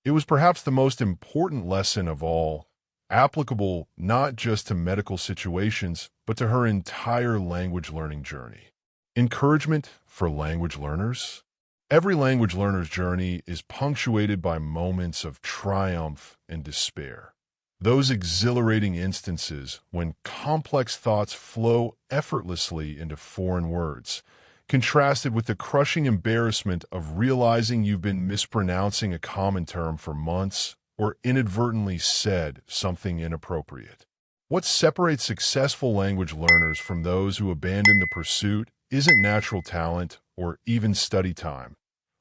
It was perhaps the most important lesson of all, applicable not just to medical situations, but to her entire language learning journey. Encouragement for language learners. Every language learner's journey is punctuated by moments of triumph and despair. Those exhilarating instances when complex thoughts flow effortlessly into foreign words, contrasted with the crushing embarrassment of realizing you've been mispronouncing a common term for months or inadvertently said something inappropriate. What separates successful language learners from those who abandon the pursuit isn't natural talent or even study time,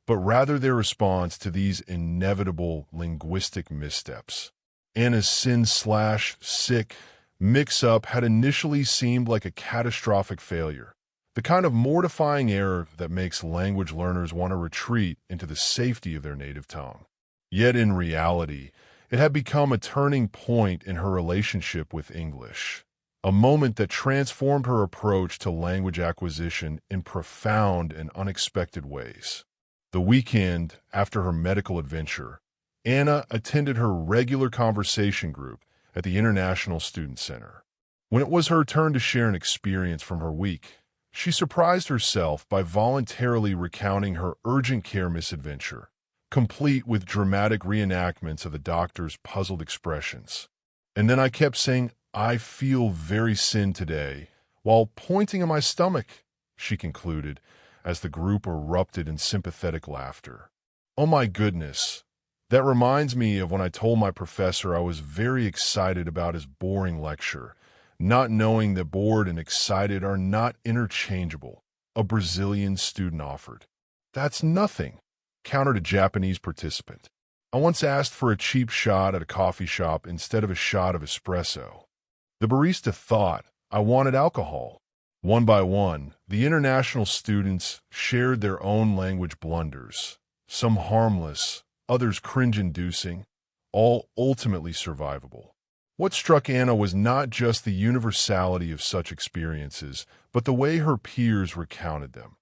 but rather their response to these inevitable linguistic missteps. Anna's sin/sick mix-up had initially seemed like a catastrophic failure, the kind of mortifying error that makes language learners want to retreat into the safety of their native tongue. Yet in reality, it had become a turning point in her relationship with English, a moment that transformed her approach to language acquisition in profound and unexpected ways. The weekend after her medical adventure, Anna attended her regular conversation group at the International Student Center. When it was her turn to share an experience from her week, she surprised herself by voluntarily recounting her urgent care misadventure, complete with dramatic reenactments of the doctor's puzzled expressions. And then I kept saying, "I feel very sin today," while pointing at my stomach, she concluded, as the group erupted in sympathetic laughter. Oh my goodness. That reminds me of when I told my professor I was very excited about his boring lecture, not knowing that bored and excited are not interchangeable, a Brazilian student offered. "That's nothing," countered a Japanese participant. "I once asked for a cheap shot at a coffee shop instead of a shot of espresso. The barista thought I wanted alcohol." One by one, the international students shared their own language blunders, some harmless, others cringe-inducing, all ultimately survivable. What struck Anna was not just the universality of such experiences, but the way her peers recounted them.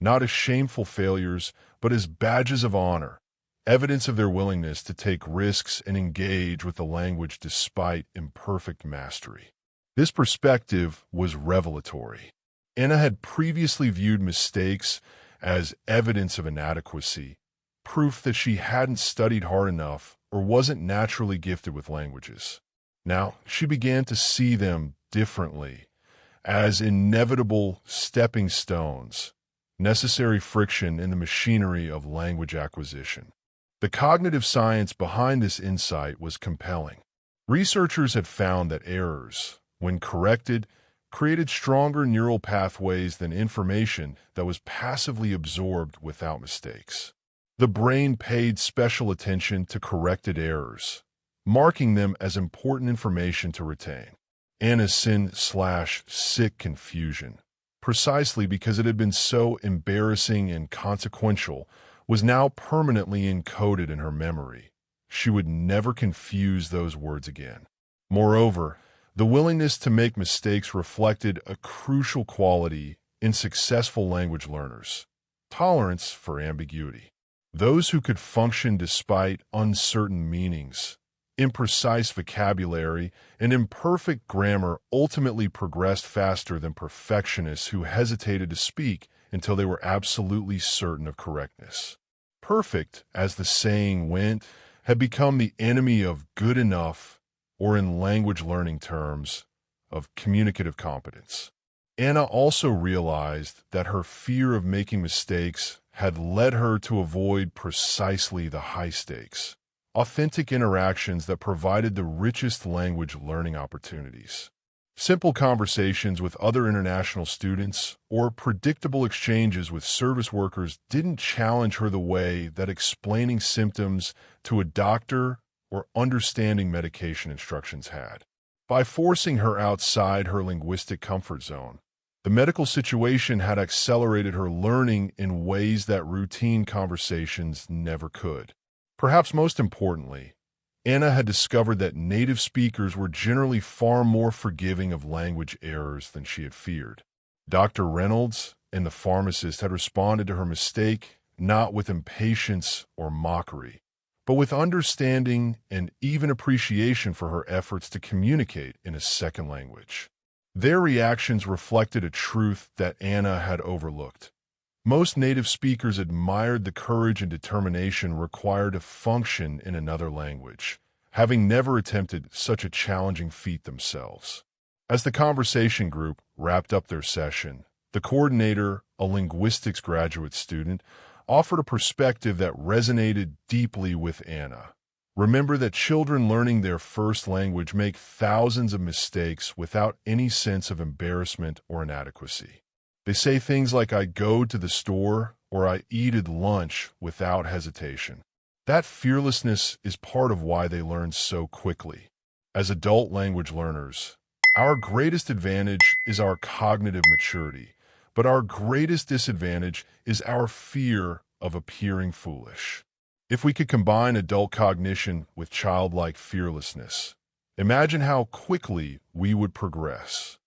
Not as shameful failures, but as badges of honor, evidence of their willingness to take risks and engage with the language despite imperfect mastery. This perspective was revelatory. Anna had previously viewed mistakes as evidence of inadequacy, proof that she hadn't studied hard enough or wasn't naturally gifted with languages. Now, she began to see them differently, as inevitable stepping stones, necessary friction in the machinery of language acquisition. The cognitive science behind this insight was compelling. Researchers had found that errors, when corrected, created stronger neural pathways than information that was passively absorbed without mistakes. The brain paid special attention to corrected errors, marking them as important information to retain. Anna's sin/sick confusion precisely because it had been so embarrassing and consequential, was now permanently encoded in her memory. She would never confuse those words again. Moreover, the willingness to make mistakes reflected a crucial quality in successful language learners: tolerance for ambiguity. Those who could function despite uncertain meanings, imprecise vocabulary, and imperfect grammar ultimately progressed faster than perfectionists who hesitated to speak until they were absolutely certain of correctness. Perfect, as the saying went, had become the enemy of good enough, or in language learning terms, of communicative competence. Anna also realized that her fear of making mistakes had led her to avoid precisely the high stakes, authentic interactions that provided the richest language learning opportunities. Simple conversations with other international students or predictable exchanges with service workers didn't challenge her the way that explaining symptoms to a doctor or understanding medication instructions had. By forcing her outside her linguistic comfort zone, the medical situation had accelerated her learning in ways that routine conversations never could. Perhaps most importantly, Anna had discovered that native speakers were generally far more forgiving of language errors than she had feared. Dr. Reynolds and the pharmacist had responded to her mistake not with impatience or mockery, but with understanding and even appreciation for her efforts to communicate in a second language. Their reactions reflected a truth that Anna had overlooked. Most native speakers admired the courage and determination required to function in another language, having never attempted such a challenging feat themselves. As the conversation group wrapped up their session, the coordinator, a linguistics graduate student, offered a perspective that resonated deeply with Anna. Remember that children learning their first language make thousands of mistakes without any sense of embarrassment or inadequacy. They say things like, "I go to the store," or "I eat at lunch," without hesitation. That fearlessness is part of why they learn so quickly. As adult language learners, our greatest advantage is our cognitive maturity, but our greatest disadvantage is our fear of appearing foolish. If we could combine adult cognition with childlike fearlessness, imagine how quickly we would progress.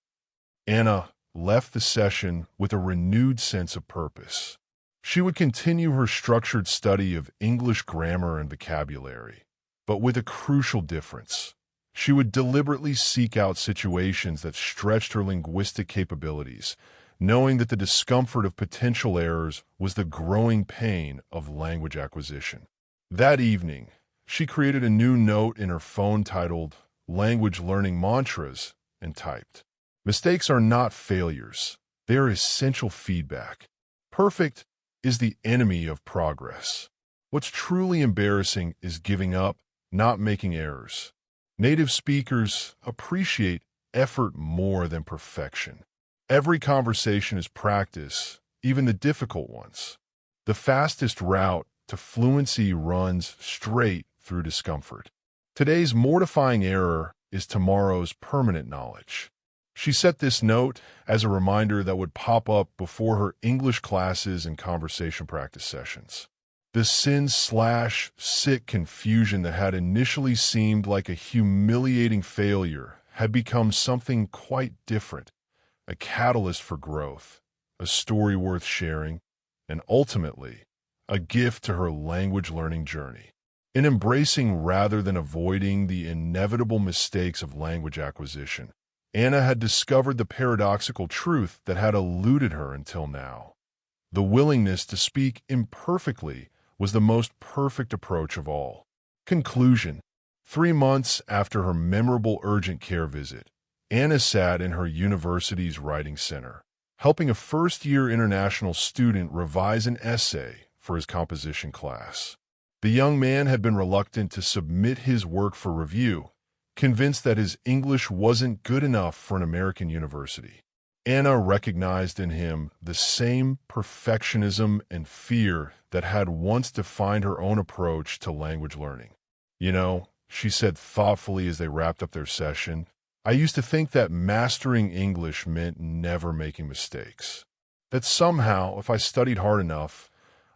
Anna left the session with a renewed sense of purpose. She would continue her structured study of English grammar and vocabulary, but with a crucial difference. She would deliberately seek out situations that stretched her linguistic capabilities, knowing that the discomfort of potential errors was the growing pain of language acquisition. That evening, she created a new note in her phone titled "Language Learning Mantras" and typed, "Mistakes are not failures. They are essential feedback. Perfect is the enemy of progress. What's truly embarrassing is giving up, not making errors." Native speakers appreciate effort more than perfection. Every conversation is practice, even the difficult ones. The fastest route to fluency runs straight through discomfort. Today's mortifying error is tomorrow's permanent knowledge. She set this note as a reminder that would pop up before her English classes and conversation practice sessions. The sin/sick confusion that had initially seemed like a humiliating failure had become something quite different, a catalyst for growth, a story worth sharing, and ultimately, a gift to her language learning journey. In embracing rather than avoiding the inevitable mistakes of language acquisition, Anna had discovered the paradoxical truth that had eluded her until now. The willingness to speak imperfectly was the most perfect approach of all. Conclusion: 3 months after her memorable urgent care visit, Anna sat in her university's writing center, helping a first-year international student revise an essay for his composition class. The young man had been reluctant to submit his work for review, convinced that his English wasn't good enough for an American university. Anna recognized in him the same perfectionism and fear that had once defined her own approach to language learning. "You know," she said thoughtfully as they wrapped up their session, I used to think that mastering English meant never making mistakes. That somehow, if I studied hard enough,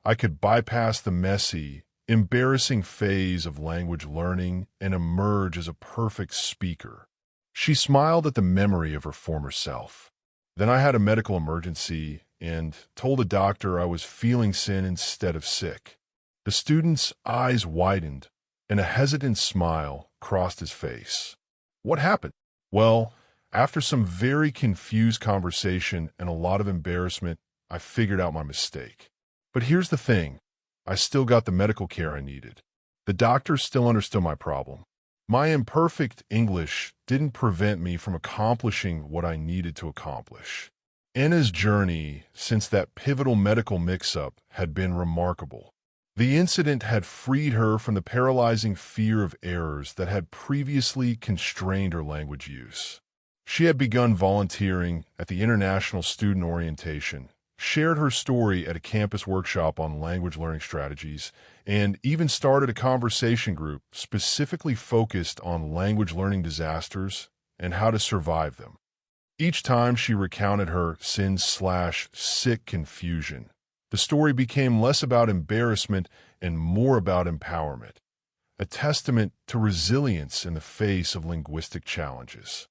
I could bypass the messy, embarrassing phase of language learning and emerge as a perfect speaker. She smiled at the memory of her former self. Then I had a medical emergency and told a doctor I was feeling sin instead of sick. The student's eyes widened, and a hesitant smile crossed his face. What happened? Well, after some very confused conversation and a lot of embarrassment, I figured out my mistake. But here's the thing. I still got the medical care I needed. The doctor still understood my problem. My imperfect English didn't prevent me from accomplishing what I needed to accomplish. Anna's journey since that pivotal medical mix-up had been remarkable. The incident had freed her from the paralyzing fear of errors that had previously constrained her language use. She had begun volunteering at the International Student Orientation, shared her story at a campus workshop on language learning strategies, and even started a conversation group specifically focused on language learning disasters and how to survive them. Each time she recounted her sin/sick confusion, the story became less about embarrassment and more about empowerment, a testament to resilience in the face of linguistic challenges.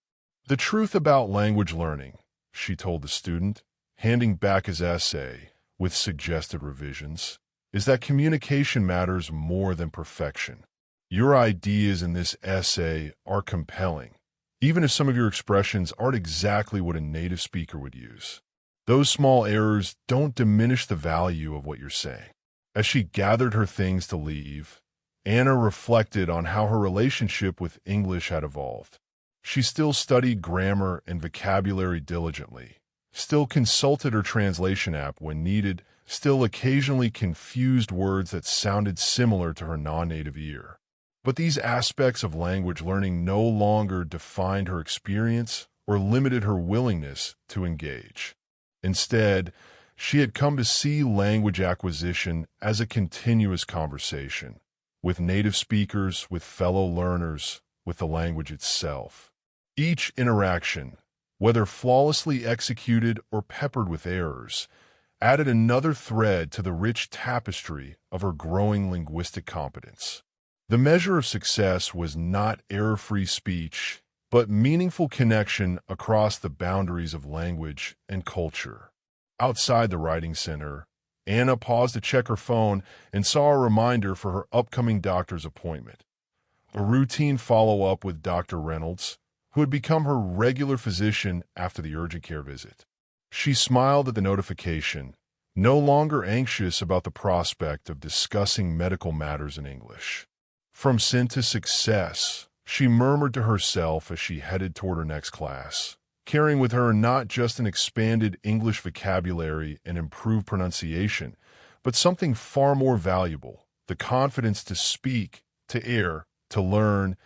The truth about language learning, she told the student, handing back his essay with suggested revisions, is that communication matters more than perfection. Your ideas in this essay are compelling, even if some of your expressions aren't exactly what a native speaker would use. Those small errors don't diminish the value of what you're saying. As she gathered her things to leave, Anna reflected on how her relationship with English had evolved. She still studied grammar and vocabulary diligently, still consulted her translation app when needed, still occasionally confused words that sounded similar to her non-native ear. But these aspects of language learning no longer defined her experience or limited her willingness to engage. Instead, she had come to see language acquisition as a continuous conversation, with native speakers, with fellow learners, with the language itself. Each interaction, whether flawlessly executed or peppered with errors, added another thread to the rich tapestry of her growing linguistic competence. The measure of success was not error-free speech, but meaningful connection across the boundaries of language and culture. Outside the writing center, Anna paused to check her phone and saw a reminder for her upcoming doctor's appointment. A routine follow-up with Dr. Reynolds, who had become her regular physician after the urgent care visit. She smiled at the notification, no longer anxious about the prospect of discussing medical matters in English. From sin to success, she murmured to herself as she headed toward her next class, carrying with her not just an expanded English vocabulary and improved pronunciation, but something far more valuable, the confidence to speak, to err, to learn,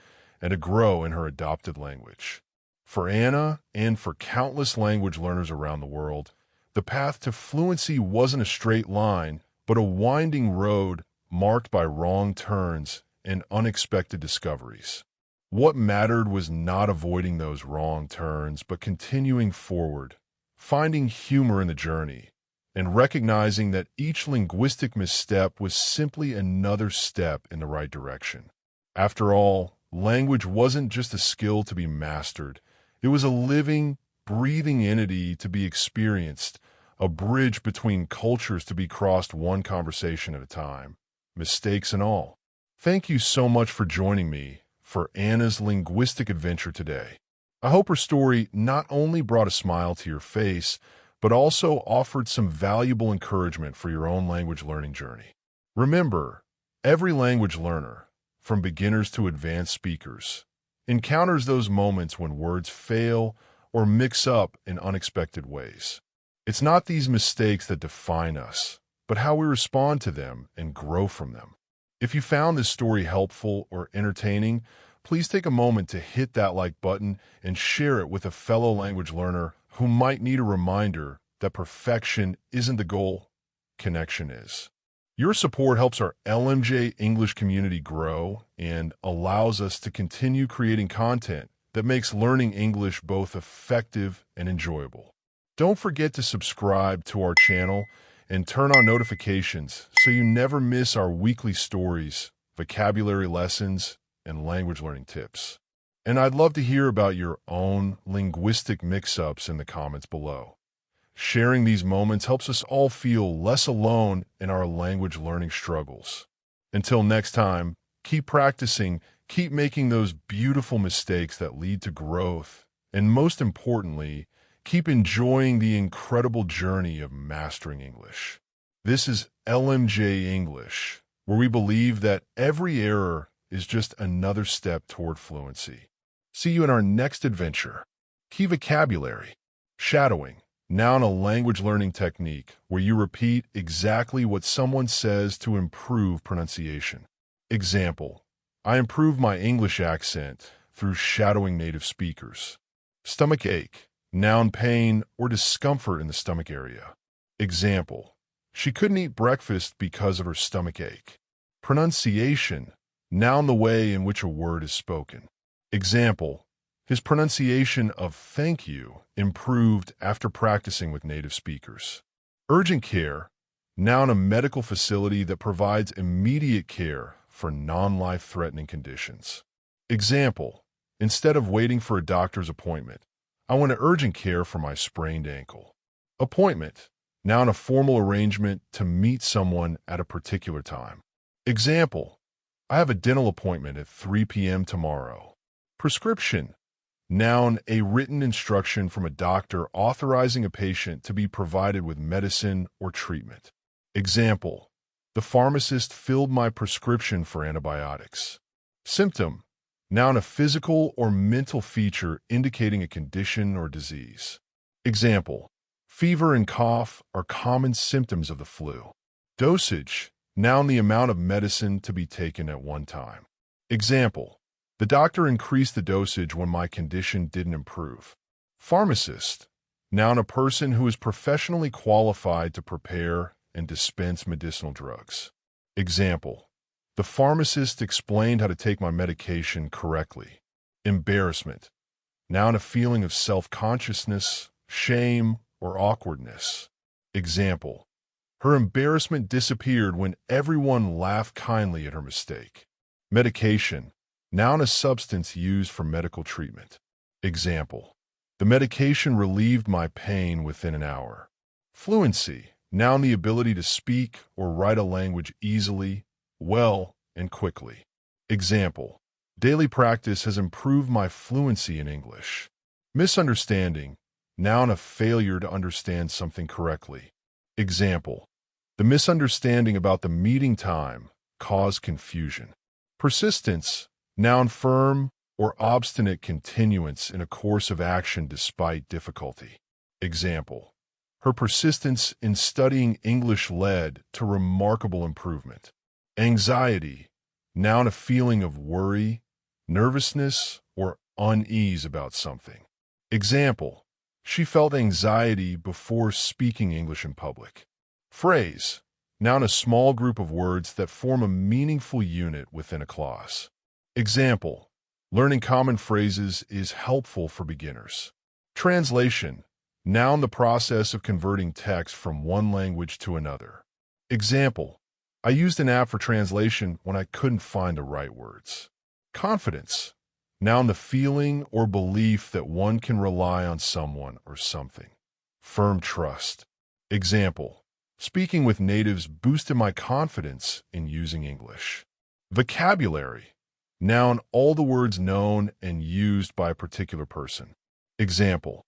and to grow in her adopted language. For Anna, and for countless language learners around the world, the path to fluency wasn't a straight line, but a winding road marked by wrong turns and unexpected discoveries. What mattered was not avoiding those wrong turns, but continuing forward, finding humor in the journey, and recognizing that each linguistic misstep was simply another step in the right direction. After all, language wasn't just a skill to be mastered. It was a living, breathing entity to be experienced, a bridge between cultures to be crossed one conversation at a time, mistakes and all. Thank you so much for joining me for Anna's linguistic adventure today. I hope her story not only brought a smile to your face, but also offered some valuable encouragement for your own language learning journey. Remember, every language learner, from beginners to advanced speakers, encounters those moments when words fail or mix up in unexpected ways. It's not these mistakes that define us, but how we respond to them and grow from them. If you found this story helpful or entertaining, please take a moment to hit that like button and share it with a fellow language learner who might need a reminder that perfection isn't the goal, connection is. Your support helps our LMJ English community grow and allows us to continue creating content that makes learning English both effective and enjoyable. Don't forget to subscribe to our channel and turn on notifications so you never miss our weekly stories, vocabulary lessons, and language learning tips. And I'd love to hear about your own linguistic mix-ups in the comments below. Sharing these moments helps us all feel less alone in our language learning struggles. Until next time, keep practicing, keep making those beautiful mistakes that lead to growth, and most importantly, keep enjoying the incredible journey of mastering English. This is LMJ English, where we believe that every error is just another step toward fluency. See you in our next adventure. Key vocabulary. Shadowing. Noun, a language learning technique where you repeat exactly what someone says to improve pronunciation. Example: I improve my English accent through shadowing native speakers. Stomach ache. Noun, pain or discomfort in the stomach area. Example: she couldn't eat breakfast because of her stomach ache. Pronunciation. Noun, the way in which a word is spoken. Example: his pronunciation of thank you improved after practicing with native speakers. Urgent care. Noun, a medical facility that provides immediate care for non-life-threatening conditions. Example: instead of waiting for a doctor's appointment, I went to urgent care for my sprained ankle. Appointment. Noun, a formal arrangement to meet someone at a particular time. Example: I have a dental appointment at 3 p.m. tomorrow. Prescription. Noun, a written instruction from a doctor authorizing a patient to be provided with medicine or treatment. Example: the pharmacist filled my prescription for antibiotics. Symptom. Noun, a physical or mental feature indicating a condition or disease. Example: fever and cough are common symptoms of the flu. Dosage. Noun, the amount of medicine to be taken at one time. Example: the doctor increased the dosage when my condition didn't improve. Pharmacist. Noun, a person who is professionally qualified to prepare and dispense medicinal drugs. Example: the pharmacist explained how to take my medication correctly. Embarrassment. Noun, a feeling of self-consciousness, shame, or awkwardness. Example: her embarrassment disappeared when everyone laughed kindly at her mistake. Medication. Noun, a substance used for medical treatment. Example: the medication relieved my pain within an hour. Fluency. Noun, the ability to speak or write a language easily, well, and quickly. Example: daily practice has improved my fluency in English. Misunderstanding. Noun, a failure to understand something correctly. Example: the misunderstanding about the meeting time caused confusion. Persistence. Noun, firm or obstinate continuance in a course of action despite difficulty. Example: her persistence in studying English led to remarkable improvement. Anxiety. Noun, a feeling of worry, nervousness, or unease about something. Example: she felt anxiety before speaking English in public. Phrase. Noun, a small group of words that form a meaningful unit within a clause. Example: learning common phrases is helpful for beginners. Translation. Noun, the process of converting text from one language to another. Example: I used an app for translation when I couldn't find the right words. Confidence. Noun, the feeling or belief that one can rely on someone or something. Firm trust. Example: speaking with natives boosted my confidence in using English. Vocabulary. Noun, all the words known and used by a particular person. Example: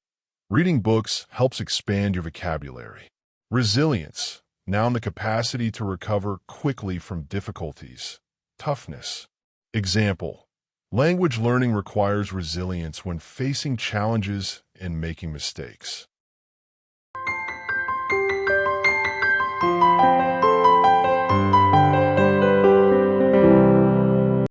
reading books helps expand your vocabulary. Resilience. Noun, the capacity to recover quickly from difficulties. Toughness. Example: language learning requires resilience when facing challenges and making mistakes.